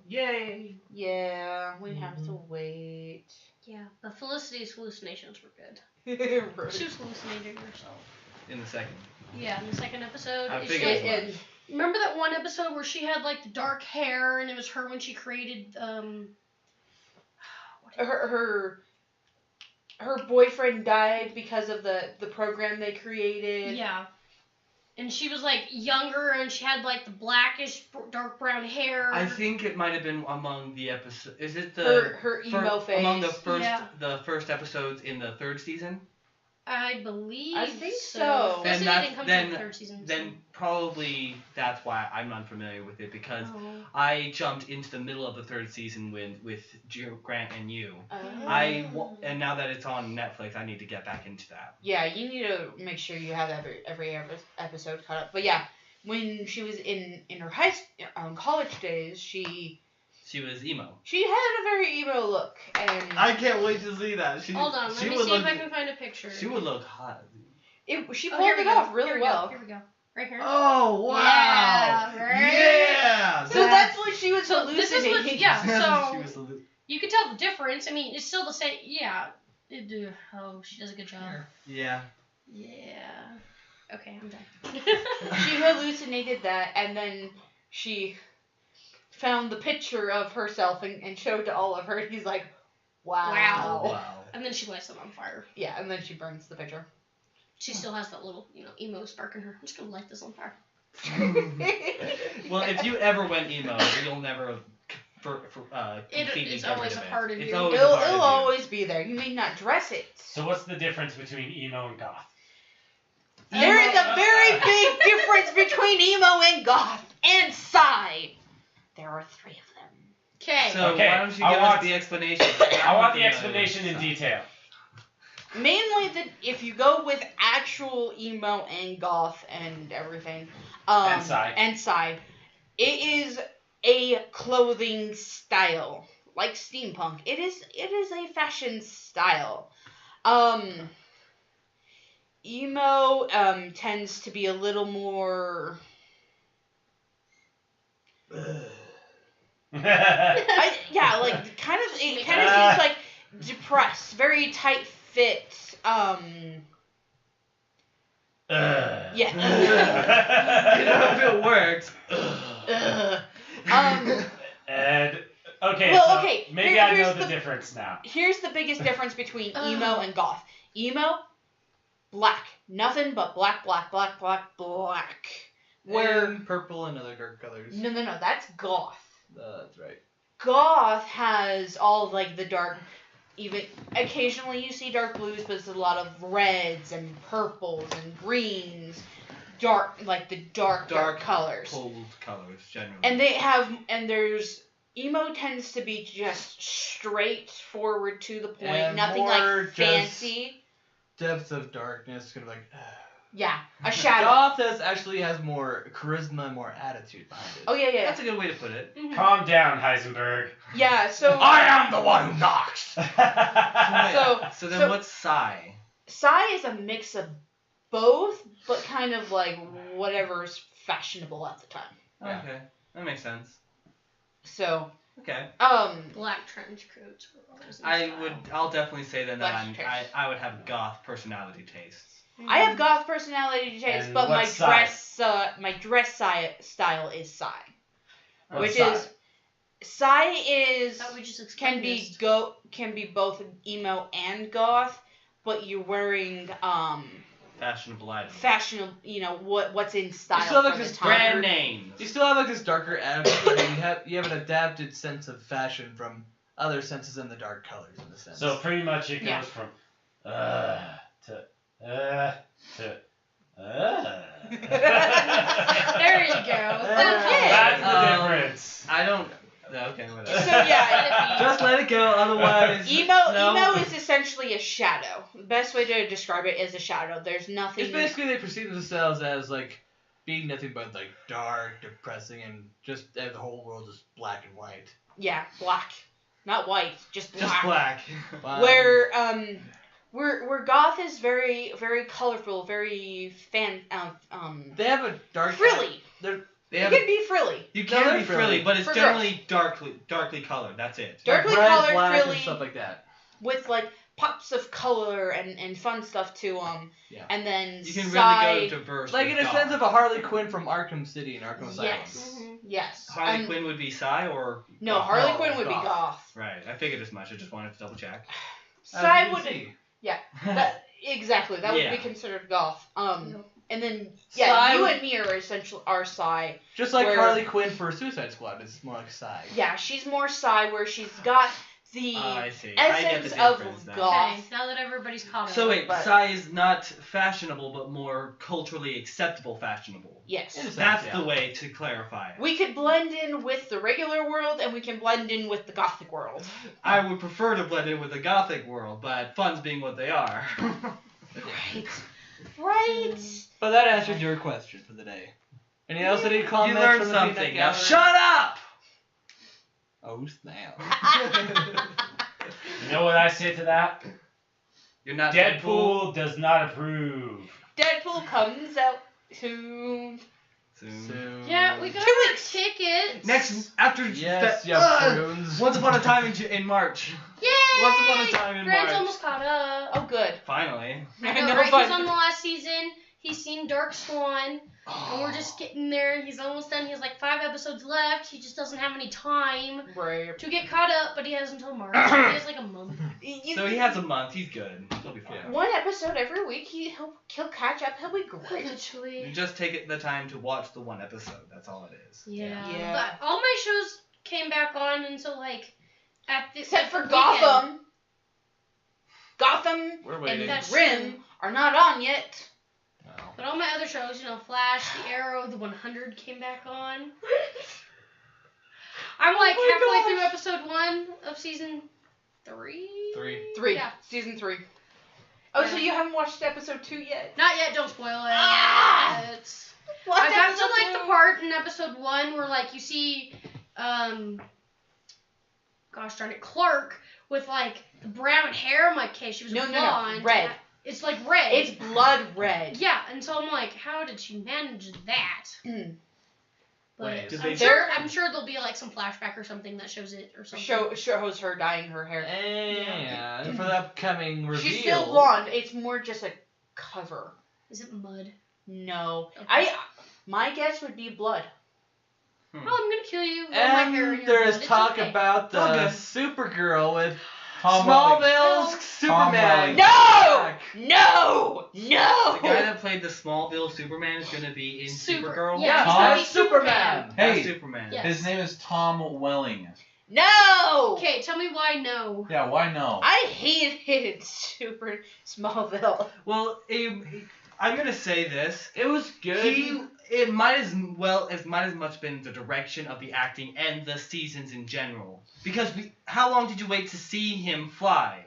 [SPEAKER 4] Yay!
[SPEAKER 5] Yeah, we have to wait.
[SPEAKER 1] Yeah, but Felicity's hallucinations were good.
[SPEAKER 5] Right.
[SPEAKER 1] She was hallucinating herself.
[SPEAKER 4] In the second.
[SPEAKER 1] Yeah, in the second episode.
[SPEAKER 4] I
[SPEAKER 1] she
[SPEAKER 4] figured
[SPEAKER 1] had-
[SPEAKER 4] as much.
[SPEAKER 1] remember that one episode where she had like the dark hair and it was her when she created
[SPEAKER 5] her boyfriend died because of the program they created.
[SPEAKER 1] yeah. And she was like younger and she had like the blackish dark brown hair.
[SPEAKER 4] I think it might have been among the episode. Is it the
[SPEAKER 5] Her emo phase.
[SPEAKER 4] among the first episodes in the third season?
[SPEAKER 1] I believe
[SPEAKER 5] I think
[SPEAKER 1] so.
[SPEAKER 5] so.
[SPEAKER 4] Then
[SPEAKER 1] Felicity
[SPEAKER 4] that's-
[SPEAKER 1] didn't come
[SPEAKER 4] then-
[SPEAKER 1] to the third season.
[SPEAKER 4] Then probably that's why I'm unfamiliar with it because
[SPEAKER 1] Oh.
[SPEAKER 4] I jumped into the middle of the third season with Grant and you.
[SPEAKER 5] Oh.
[SPEAKER 4] And now that it's on Netflix, I need to get back into that.
[SPEAKER 5] Yeah, you need to make sure you have every episode caught up. But yeah, when she was in her college days, she
[SPEAKER 4] was emo.
[SPEAKER 5] had a very emo look, and
[SPEAKER 2] I can't wait to see that.
[SPEAKER 1] Hold on, let me see if I can find a picture.
[SPEAKER 4] She would look hot.
[SPEAKER 5] she
[SPEAKER 1] Oh,
[SPEAKER 5] pulled
[SPEAKER 1] here we
[SPEAKER 5] it
[SPEAKER 1] go.
[SPEAKER 5] off really
[SPEAKER 1] Here we
[SPEAKER 5] well.
[SPEAKER 1] Go. Here we go. Right here.
[SPEAKER 2] Oh wow!
[SPEAKER 1] Yeah, right?
[SPEAKER 2] Yeah.
[SPEAKER 5] So that's what she was
[SPEAKER 1] So this is what,
[SPEAKER 5] hallucinating.
[SPEAKER 1] yeah.
[SPEAKER 2] She
[SPEAKER 1] So
[SPEAKER 2] was
[SPEAKER 1] you can tell the difference. I mean, it's still the same. Yeah. Oh, she does a good job.
[SPEAKER 4] Yeah.
[SPEAKER 1] Yeah. Okay, I'm done.
[SPEAKER 5] She hallucinated that, and then she found the picture of herself and showed to Oliver. And he's like, "Wow."
[SPEAKER 1] Wow.
[SPEAKER 4] Wow.
[SPEAKER 1] And then she lights them on fire.
[SPEAKER 5] Yeah, and then she burns the picture.
[SPEAKER 1] She still has that little, emo spark in her. I'm just gonna light this on fire.
[SPEAKER 4] Well, if you ever went emo, you'll never completely
[SPEAKER 1] It's
[SPEAKER 4] get rid
[SPEAKER 1] always
[SPEAKER 4] of
[SPEAKER 1] a
[SPEAKER 4] it.
[SPEAKER 1] part of
[SPEAKER 4] It's
[SPEAKER 1] you.
[SPEAKER 4] always a part of
[SPEAKER 5] It'll
[SPEAKER 4] you.
[SPEAKER 5] always be there. You may not dress it.
[SPEAKER 7] So what's the difference between emo and goth?
[SPEAKER 5] There is a very big difference between emo and goth and psy. There are 3 of them.
[SPEAKER 1] Okay.
[SPEAKER 4] So
[SPEAKER 7] Okay,
[SPEAKER 4] why don't you
[SPEAKER 7] I
[SPEAKER 4] give
[SPEAKER 7] want-
[SPEAKER 4] us the explanation?
[SPEAKER 7] I want the explanation in detail.
[SPEAKER 5] Mainly that if you go with actual emo and goth and everything,
[SPEAKER 7] And psy.
[SPEAKER 5] it is a clothing style like steampunk. It is a fashion style. Emo tends to be a little more. It kind of seems like depressed, very tight fit. Yeah.
[SPEAKER 4] You know, if it works.
[SPEAKER 7] And okay,
[SPEAKER 5] Well,
[SPEAKER 7] so
[SPEAKER 5] okay,
[SPEAKER 7] maybe I
[SPEAKER 5] here's
[SPEAKER 7] know the
[SPEAKER 5] the-
[SPEAKER 7] difference now.
[SPEAKER 5] Here's the biggest difference between emo and goth. Emo, black, nothing but black, black, black, black, black. Where
[SPEAKER 2] And purple and other dark colors.
[SPEAKER 5] no, that's goth.
[SPEAKER 2] That's right.
[SPEAKER 5] Goth has all of, like, the dark, even occasionally you see dark blues, but it's a lot of reds and purples and greens, dark, like the dark colors.
[SPEAKER 4] Cold colors, generally.
[SPEAKER 5] And there's emo tends to be just straightforward to the point,
[SPEAKER 2] And
[SPEAKER 5] nothing
[SPEAKER 2] more
[SPEAKER 5] like fancy.
[SPEAKER 2] Depths of darkness, kind of like.
[SPEAKER 5] Yeah, a shadow.
[SPEAKER 2] Goth actually has more charisma and more attitude behind it.
[SPEAKER 5] Oh yeah.
[SPEAKER 4] That's a good way to put it.
[SPEAKER 1] Mhm.
[SPEAKER 7] Calm down, Heisenberg.
[SPEAKER 5] Yeah, so
[SPEAKER 2] am the one who knocks.
[SPEAKER 4] So then
[SPEAKER 5] so-
[SPEAKER 4] what's Psy?
[SPEAKER 5] Psy is a mix of both, but kind of like whatever's fashionable at the time.
[SPEAKER 2] Yeah.
[SPEAKER 4] Okay, that makes sense.
[SPEAKER 5] So,
[SPEAKER 4] Okay.
[SPEAKER 1] Black trench coats were always in
[SPEAKER 4] I
[SPEAKER 1] style.
[SPEAKER 4] would. I'll definitely say then that
[SPEAKER 5] Black trench.
[SPEAKER 4] I would have goth personality tastes.
[SPEAKER 5] I have goth personality traits,
[SPEAKER 7] And
[SPEAKER 5] but my
[SPEAKER 7] what's Psy?
[SPEAKER 5] dress style is Psy,
[SPEAKER 7] What's
[SPEAKER 5] which
[SPEAKER 7] Psy?
[SPEAKER 5] is Psy is
[SPEAKER 1] Thought we just
[SPEAKER 5] can
[SPEAKER 1] explained
[SPEAKER 5] be
[SPEAKER 1] this.
[SPEAKER 5] can be both emo and goth, but you're wearing
[SPEAKER 4] Fashionable items.
[SPEAKER 5] fashionable, what's in style
[SPEAKER 2] still have, like,
[SPEAKER 5] for
[SPEAKER 2] this
[SPEAKER 5] the time.
[SPEAKER 4] Brand names.
[SPEAKER 2] You still have like this darker attitude. you have an adapted sense of fashion from other senses in the dark colors in a sense.
[SPEAKER 7] So pretty much it goes
[SPEAKER 5] Yeah.
[SPEAKER 7] from to to
[SPEAKER 1] There you go.
[SPEAKER 5] Okay.
[SPEAKER 7] That's the
[SPEAKER 4] Um,
[SPEAKER 7] difference.
[SPEAKER 4] I don't. Okay, whatever.
[SPEAKER 5] So yeah,
[SPEAKER 2] just let it go, otherwise.
[SPEAKER 5] emo is essentially a shadow. The best way to describe it is a shadow. There's nothing.
[SPEAKER 2] It's basically they perceive themselves as like being nothing but like dark, depressing, and just the whole world is black and white.
[SPEAKER 5] Yeah, black, not white, just black.
[SPEAKER 4] Just black.
[SPEAKER 5] Where goth is very very colorful, very
[SPEAKER 2] They have a dark.
[SPEAKER 5] frilly.
[SPEAKER 4] They
[SPEAKER 5] It
[SPEAKER 4] have.
[SPEAKER 5] can be frilly.
[SPEAKER 4] You
[SPEAKER 2] No,
[SPEAKER 4] can
[SPEAKER 2] they're
[SPEAKER 4] be
[SPEAKER 2] frilly.
[SPEAKER 4] frilly, but it's
[SPEAKER 5] For
[SPEAKER 4] generally darkly colored. That's it.
[SPEAKER 5] Darkly
[SPEAKER 2] red,
[SPEAKER 5] colored,
[SPEAKER 2] black,
[SPEAKER 5] frilly,
[SPEAKER 2] and stuff like that.
[SPEAKER 5] with like pops of color and fun stuff to them.
[SPEAKER 2] Yeah.
[SPEAKER 5] And then
[SPEAKER 4] You can
[SPEAKER 5] Psy,
[SPEAKER 4] really go diverse.
[SPEAKER 2] Like
[SPEAKER 4] with
[SPEAKER 2] in a
[SPEAKER 4] goth.
[SPEAKER 2] sense of a Harley Quinn from Arkham City and Arkham Asylum.
[SPEAKER 5] yes,
[SPEAKER 1] Mhm.
[SPEAKER 5] yes.
[SPEAKER 4] Harley
[SPEAKER 5] And-
[SPEAKER 4] Quinn would be Psy or.
[SPEAKER 5] No, Harley
[SPEAKER 2] No,
[SPEAKER 5] Quinn would
[SPEAKER 2] goth.
[SPEAKER 5] be goth.
[SPEAKER 4] Right. I figured as much. I just wanted to double check.
[SPEAKER 5] Psy would
[SPEAKER 2] That,
[SPEAKER 5] exactly that would
[SPEAKER 4] Yeah.
[SPEAKER 5] be considered goth.
[SPEAKER 1] Yep.
[SPEAKER 5] And then
[SPEAKER 2] Psy
[SPEAKER 5] you
[SPEAKER 2] would-
[SPEAKER 5] and me are essentially are Psy.
[SPEAKER 2] just like
[SPEAKER 5] Where-
[SPEAKER 2] Harley Quinn for Suicide Squad, it's more like Psy.
[SPEAKER 5] Yeah, she's more Psy where she's got the
[SPEAKER 4] I see. I get the
[SPEAKER 5] essence of
[SPEAKER 4] difference now.
[SPEAKER 5] goth.
[SPEAKER 1] Okay, now that everybody's caught up.
[SPEAKER 4] So wait,
[SPEAKER 5] But-
[SPEAKER 4] Psy is not fashionable, but more culturally acceptable fashionable.
[SPEAKER 5] Yes.
[SPEAKER 2] In a sense,
[SPEAKER 4] That's
[SPEAKER 2] yeah.
[SPEAKER 4] the way to clarify it.
[SPEAKER 5] We could blend in with the regular world and we can blend in with the gothic world.
[SPEAKER 4] I would prefer to blend in with the gothic world, but fun's being what they are.
[SPEAKER 5] Right. Right.
[SPEAKER 2] But that answered your question for the day. Any else? Any
[SPEAKER 4] You
[SPEAKER 2] comments
[SPEAKER 4] learned
[SPEAKER 2] from the
[SPEAKER 4] something.
[SPEAKER 2] Peanut
[SPEAKER 4] Now
[SPEAKER 2] Gallery?
[SPEAKER 4] shut up!
[SPEAKER 2] Oh snap!
[SPEAKER 7] You know what I say to that?
[SPEAKER 4] You're not
[SPEAKER 7] Deadpool does not approve.
[SPEAKER 5] Deadpool comes out soon.
[SPEAKER 4] Soon.
[SPEAKER 1] Yeah, we got
[SPEAKER 5] 2
[SPEAKER 1] our
[SPEAKER 5] weeks.
[SPEAKER 1] tickets.
[SPEAKER 4] Next, after
[SPEAKER 2] Yes,
[SPEAKER 4] that-
[SPEAKER 2] yeah, prunes.
[SPEAKER 4] Once upon a time in March.
[SPEAKER 1] Yay!
[SPEAKER 4] Once upon a time in
[SPEAKER 1] Grant's
[SPEAKER 4] March.
[SPEAKER 1] almost caught up.
[SPEAKER 5] Oh, good.
[SPEAKER 4] Finally.
[SPEAKER 1] I
[SPEAKER 5] I
[SPEAKER 1] know,
[SPEAKER 5] know,
[SPEAKER 1] right?
[SPEAKER 5] but-
[SPEAKER 1] He's on the last season. He's seen Dark Swan, and we're just getting there. He's almost done. He has like 5 episodes left. He just doesn't have any time
[SPEAKER 5] Right.
[SPEAKER 1] to get caught up, but he has until March. So he has like a month.
[SPEAKER 4] So he has a month. He's good. He'll be fine.
[SPEAKER 2] Yeah.
[SPEAKER 5] one episode every week. He'll catch up. He'll be great.
[SPEAKER 4] You
[SPEAKER 1] Literally.
[SPEAKER 4] just take the time to watch the one episode. That's all it is.
[SPEAKER 1] Yeah.
[SPEAKER 5] Yeah.
[SPEAKER 1] But all my shows came back on until like at the
[SPEAKER 5] Except for
[SPEAKER 1] weekend.
[SPEAKER 5] Gotham. Gotham
[SPEAKER 2] We're
[SPEAKER 5] and
[SPEAKER 2] waiting.
[SPEAKER 1] That's
[SPEAKER 5] Grimm
[SPEAKER 1] true.
[SPEAKER 5] are not on yet.
[SPEAKER 2] No.
[SPEAKER 1] But all my other shows, Flash, The Arrow, The 100 came back on. I'm like
[SPEAKER 5] Oh my
[SPEAKER 1] halfway
[SPEAKER 5] gosh.
[SPEAKER 1] through episode 1 of season 3.
[SPEAKER 2] 3.
[SPEAKER 1] Yeah.
[SPEAKER 5] Season 3. Oh, so
[SPEAKER 1] Yeah.
[SPEAKER 5] you haven't watched episode 2 yet?
[SPEAKER 1] Not yet. Don't spoil it.
[SPEAKER 5] Ah!
[SPEAKER 1] It's-
[SPEAKER 5] What
[SPEAKER 1] I got to
[SPEAKER 5] episode
[SPEAKER 1] like the
[SPEAKER 5] 2?
[SPEAKER 1] part in episode 1 where like you see, gosh darn it, Clark with like the brown hair. I'm like, okay, she was
[SPEAKER 5] No,
[SPEAKER 1] blonde.
[SPEAKER 5] red.
[SPEAKER 1] It's like red.
[SPEAKER 5] It's blood red.
[SPEAKER 1] Yeah, and so I'm like, how did she manage that?
[SPEAKER 5] Mm.
[SPEAKER 1] But
[SPEAKER 2] Wait,
[SPEAKER 4] did
[SPEAKER 1] I'm
[SPEAKER 4] they-
[SPEAKER 1] sure, I'm sure there'll be like some flashback or something that shows it or something.
[SPEAKER 5] Shows her dyeing her hair.
[SPEAKER 2] And for the upcoming reveal.
[SPEAKER 5] She's still blonde. It's more just a cover.
[SPEAKER 1] Is it mud?
[SPEAKER 5] No.
[SPEAKER 1] Okay.
[SPEAKER 5] My guess would be blood.
[SPEAKER 1] Oh, I'm gonna kill you. Roll my hair in
[SPEAKER 2] And
[SPEAKER 1] your
[SPEAKER 2] there's
[SPEAKER 1] blood. It's
[SPEAKER 2] talk
[SPEAKER 1] okay.
[SPEAKER 2] about the
[SPEAKER 4] Okay.
[SPEAKER 2] Supergirl with
[SPEAKER 6] Tom Welling.
[SPEAKER 2] Smallville's
[SPEAKER 1] No.
[SPEAKER 2] Superman.
[SPEAKER 6] Welling.
[SPEAKER 5] No!
[SPEAKER 2] back.
[SPEAKER 5] No! No!
[SPEAKER 4] The guy that played the Smallville Superman is gonna be in Supergirl.
[SPEAKER 1] Yeah, he's
[SPEAKER 6] Tom
[SPEAKER 1] gonna be
[SPEAKER 2] Superman.
[SPEAKER 4] That's
[SPEAKER 6] Hey,
[SPEAKER 4] Superman.
[SPEAKER 1] Yeah.
[SPEAKER 6] his name is Tom Welling.
[SPEAKER 5] No!
[SPEAKER 1] Okay, tell me why no.
[SPEAKER 6] Yeah, why no?
[SPEAKER 5] I hated Super Smallville.
[SPEAKER 4] Well, I'm gonna say this.
[SPEAKER 2] It was good.
[SPEAKER 4] It might as much been the direction of the acting and the seasons in general. Because how long did you wait to see him fly?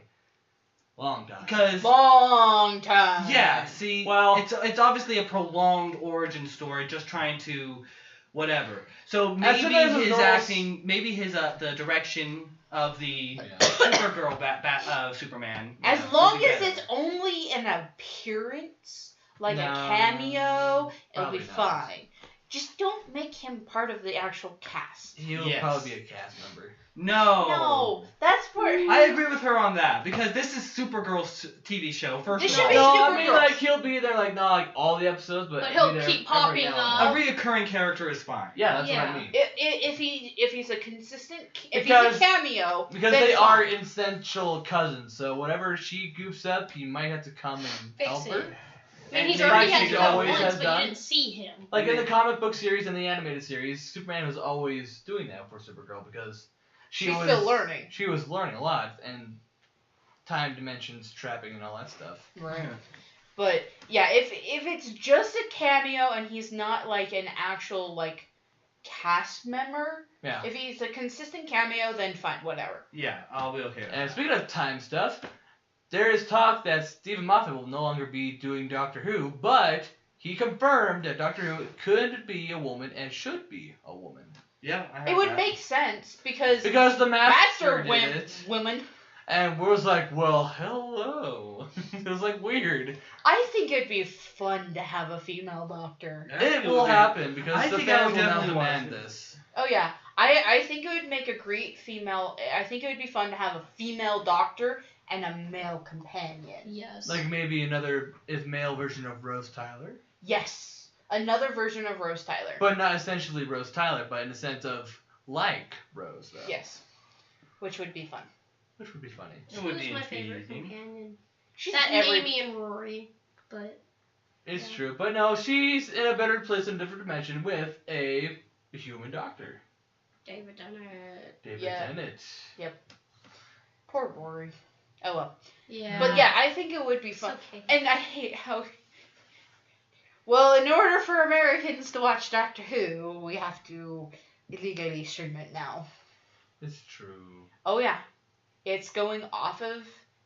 [SPEAKER 2] Long time.
[SPEAKER 4] Because
[SPEAKER 5] Long time.
[SPEAKER 4] yeah, see,
[SPEAKER 2] Well-
[SPEAKER 4] it's obviously a prolonged origin story, just trying to whatever. So
[SPEAKER 2] As
[SPEAKER 4] maybe
[SPEAKER 2] soon as the
[SPEAKER 4] his
[SPEAKER 2] girls-
[SPEAKER 4] acting, maybe his the direction of the Supergirl Superman.
[SPEAKER 5] As
[SPEAKER 4] would
[SPEAKER 5] long
[SPEAKER 4] be
[SPEAKER 5] as
[SPEAKER 4] better.
[SPEAKER 5] it's only an appearance, like a
[SPEAKER 2] No,
[SPEAKER 5] cameo, it'll
[SPEAKER 2] probably
[SPEAKER 5] be
[SPEAKER 2] not.
[SPEAKER 5] fine. Just don't make him part of the actual cast.
[SPEAKER 2] He'll
[SPEAKER 4] Yes.
[SPEAKER 2] probably be a cast member.
[SPEAKER 5] No, that's for.
[SPEAKER 4] I agree with her on that because this is Supergirl's TV show. First
[SPEAKER 5] This
[SPEAKER 4] of
[SPEAKER 5] should
[SPEAKER 4] all,
[SPEAKER 5] be
[SPEAKER 2] No, I mean
[SPEAKER 5] Supergirl.
[SPEAKER 2] like he'll be there like not like all the episodes, but
[SPEAKER 1] But he'll
[SPEAKER 2] be there
[SPEAKER 1] keep
[SPEAKER 2] every
[SPEAKER 1] popping
[SPEAKER 2] now and
[SPEAKER 1] up.
[SPEAKER 2] then.
[SPEAKER 4] a reoccurring character is fine.
[SPEAKER 2] Yeah, that's
[SPEAKER 1] Yeah.
[SPEAKER 2] what I mean.
[SPEAKER 5] If he's a consistent, if
[SPEAKER 2] Because-
[SPEAKER 5] he's a cameo,
[SPEAKER 2] Because
[SPEAKER 5] then
[SPEAKER 2] they
[SPEAKER 5] fine.
[SPEAKER 2] are essential cousins, so whatever she goofs up, he might have to come and
[SPEAKER 1] Fix
[SPEAKER 2] help
[SPEAKER 1] it.
[SPEAKER 2] her.
[SPEAKER 1] I mean,
[SPEAKER 4] And
[SPEAKER 1] he's
[SPEAKER 4] maybe
[SPEAKER 1] already
[SPEAKER 2] like
[SPEAKER 1] had
[SPEAKER 2] she
[SPEAKER 1] to come
[SPEAKER 2] always
[SPEAKER 1] once,
[SPEAKER 2] has
[SPEAKER 1] but
[SPEAKER 2] done.
[SPEAKER 1] you didn't see him.
[SPEAKER 2] Like in the comic book series and the animated series, Superman was always doing that for Supergirl because
[SPEAKER 5] She's still learning.
[SPEAKER 2] She was learning a lot and time dimensions, trapping, and all that stuff.
[SPEAKER 5] Right. But yeah, if it's just a cameo and he's not like an actual like cast member,
[SPEAKER 2] Yeah.
[SPEAKER 5] if he's a consistent cameo, then fine, whatever.
[SPEAKER 4] Yeah, I'll be okay with
[SPEAKER 2] And
[SPEAKER 4] that.
[SPEAKER 2] speaking of time stuff, there is talk that Stephen Moffat will no longer be doing Doctor Who, but he confirmed that Doctor Who could be a woman and should be a woman.
[SPEAKER 4] Yeah, I heard
[SPEAKER 5] It would
[SPEAKER 4] that.
[SPEAKER 5] make sense because
[SPEAKER 2] Because the Master
[SPEAKER 5] Master
[SPEAKER 2] did it,
[SPEAKER 5] women.
[SPEAKER 2] and we was like, well, hello. It was like weird.
[SPEAKER 5] I think it'd be fun to have a female doctor.
[SPEAKER 4] Yeah,
[SPEAKER 2] It will
[SPEAKER 4] would be-
[SPEAKER 2] happen because
[SPEAKER 4] I
[SPEAKER 2] the
[SPEAKER 4] think I
[SPEAKER 2] fans
[SPEAKER 4] would
[SPEAKER 2] will now
[SPEAKER 4] definitely watch
[SPEAKER 2] demand
[SPEAKER 4] it.
[SPEAKER 2] this.
[SPEAKER 5] Oh yeah, I think it would make a great female. I think it would be fun to have a female doctor and a male companion.
[SPEAKER 1] Yes.
[SPEAKER 2] Like maybe another male version of Rose Tyler.
[SPEAKER 5] Yes, another version of Rose Tyler.
[SPEAKER 2] But not essentially Rose Tyler, but in the sense of like Rose, though.
[SPEAKER 5] Yes, which would be fun.
[SPEAKER 2] Which would be funny.
[SPEAKER 4] It would
[SPEAKER 1] Who's
[SPEAKER 4] be
[SPEAKER 1] my favorite
[SPEAKER 4] intriguing.
[SPEAKER 1] companion?
[SPEAKER 5] She's
[SPEAKER 1] That
[SPEAKER 5] every.
[SPEAKER 1] Amy and Rory, but
[SPEAKER 2] It's
[SPEAKER 1] Yeah.
[SPEAKER 2] true. But no, she's in a better place in a different dimension with a human doctor.
[SPEAKER 1] David Tennant.
[SPEAKER 2] David
[SPEAKER 5] Yeah.
[SPEAKER 2] Tennant.
[SPEAKER 5] Poor Rory. Oh well.
[SPEAKER 1] Yeah.
[SPEAKER 5] But yeah, I think it would be
[SPEAKER 1] It's
[SPEAKER 5] fun.
[SPEAKER 1] okay.
[SPEAKER 5] And I hate how. Well, in order for Americans to watch Doctor Who, we have to illegally stream it now.
[SPEAKER 2] It's true.
[SPEAKER 5] Oh yeah, it's going off of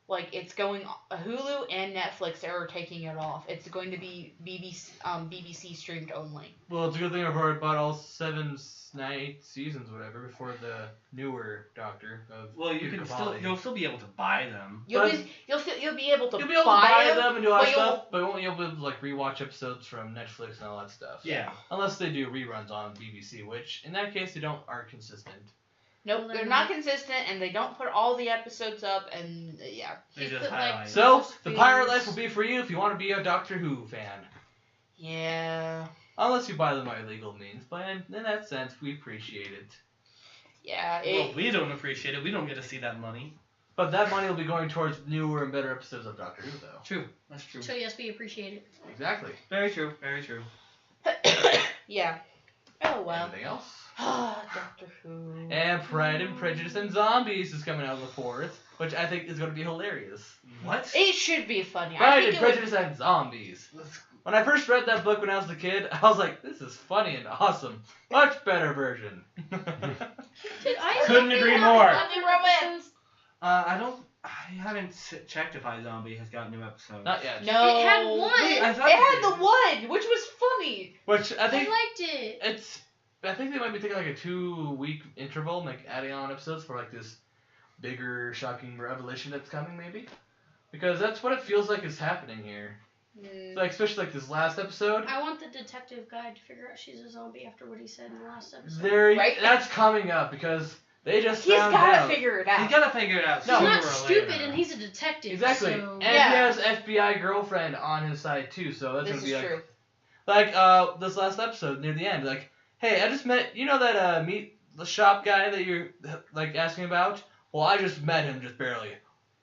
[SPEAKER 5] Hulu and Netflix are taking it off. It's going to be BBC streamed only.
[SPEAKER 2] Well, it's a good thing I've already bought all 7 seasons, whatever, before the newer Doctor of
[SPEAKER 4] Well,
[SPEAKER 2] Peter
[SPEAKER 4] you'll
[SPEAKER 2] Capaldi.
[SPEAKER 4] still be able to buy them.
[SPEAKER 5] You'll
[SPEAKER 2] But-
[SPEAKER 5] be able to
[SPEAKER 2] You'll be able to
[SPEAKER 5] buy
[SPEAKER 2] buy
[SPEAKER 5] them.
[SPEAKER 2] them and do all that
[SPEAKER 5] but you'll-
[SPEAKER 2] stuff, but you won't be able to like rewatch episodes from Netflix and all that stuff.
[SPEAKER 4] Yeah.
[SPEAKER 2] Unless they do reruns on BBC, which in that case they aren't consistent.
[SPEAKER 5] Nope,
[SPEAKER 1] Well,
[SPEAKER 5] they're
[SPEAKER 1] they're
[SPEAKER 5] not
[SPEAKER 1] not.
[SPEAKER 5] consistent, and they don't put all the episodes up, and yeah.
[SPEAKER 4] They
[SPEAKER 1] They
[SPEAKER 4] just
[SPEAKER 1] put, like,
[SPEAKER 4] highlight.
[SPEAKER 2] So
[SPEAKER 1] Those
[SPEAKER 2] the pirate
[SPEAKER 1] things-
[SPEAKER 2] life will be for you if you want to be a Doctor Who fan.
[SPEAKER 5] Yeah.
[SPEAKER 2] Unless you buy them by legal means, but in that sense we appreciate it.
[SPEAKER 5] Yeah.
[SPEAKER 4] Well, we don't appreciate it. We don't get to see that money.
[SPEAKER 2] But that money will be going towards newer and better episodes of Doctor Who, though.
[SPEAKER 4] True. That's true.
[SPEAKER 1] So yes, we appreciate it.
[SPEAKER 2] Exactly.
[SPEAKER 4] Very true. Very true.
[SPEAKER 5] yeah. Oh well.
[SPEAKER 2] Anything else?
[SPEAKER 5] Doctor Doctor Who.
[SPEAKER 2] And Pride and Prejudice and Zombies is coming out on the 4th, which I think is going to be hilarious.
[SPEAKER 4] What?
[SPEAKER 5] It should be funny. I
[SPEAKER 2] Pride
[SPEAKER 5] think
[SPEAKER 2] and Prejudice and Zombies. When I first read that book when I was a kid, I was like, this is funny and awesome. Much better version.
[SPEAKER 1] Dude, I
[SPEAKER 7] Couldn't
[SPEAKER 1] think
[SPEAKER 7] agree
[SPEAKER 1] they
[SPEAKER 7] more.
[SPEAKER 1] have
[SPEAKER 5] Lovely romance.
[SPEAKER 4] I haven't checked if iZombie has got new episodes.
[SPEAKER 2] Not yet.
[SPEAKER 5] No.
[SPEAKER 1] It had one.
[SPEAKER 4] Wait, I thought
[SPEAKER 5] It
[SPEAKER 4] it
[SPEAKER 5] had
[SPEAKER 4] did.
[SPEAKER 5] the one, which was funny.
[SPEAKER 2] Which I
[SPEAKER 1] I
[SPEAKER 2] think
[SPEAKER 1] liked it.
[SPEAKER 2] I think they might be taking like a 2-week interval, like adding on episodes for like this bigger, shocking revelation that's coming, maybe. Because that's what it feels like is happening here.
[SPEAKER 5] Mm.
[SPEAKER 2] Like especially like this last episode.
[SPEAKER 1] I want the detective guy to figure out she's a zombie after what he said in the last episode.
[SPEAKER 2] There,
[SPEAKER 5] Right?
[SPEAKER 2] that's coming up because they just
[SPEAKER 5] He's
[SPEAKER 2] found
[SPEAKER 5] gotta
[SPEAKER 2] out.
[SPEAKER 5] figure it
[SPEAKER 4] He's
[SPEAKER 5] out.
[SPEAKER 4] gotta figure it out.
[SPEAKER 1] He's
[SPEAKER 2] No.
[SPEAKER 4] sooner
[SPEAKER 1] not
[SPEAKER 4] or
[SPEAKER 1] stupid,
[SPEAKER 4] later.
[SPEAKER 1] and he's a detective.
[SPEAKER 2] Exactly,
[SPEAKER 1] So...
[SPEAKER 2] and
[SPEAKER 5] Yeah.
[SPEAKER 2] he has FBI girlfriend on his side too, so that's
[SPEAKER 5] This
[SPEAKER 2] gonna
[SPEAKER 5] is
[SPEAKER 2] be like
[SPEAKER 5] true.
[SPEAKER 2] this last episode near the end, like, hey, I just met that meat the shop guy that you're like asking about. Well, I just met him just barely.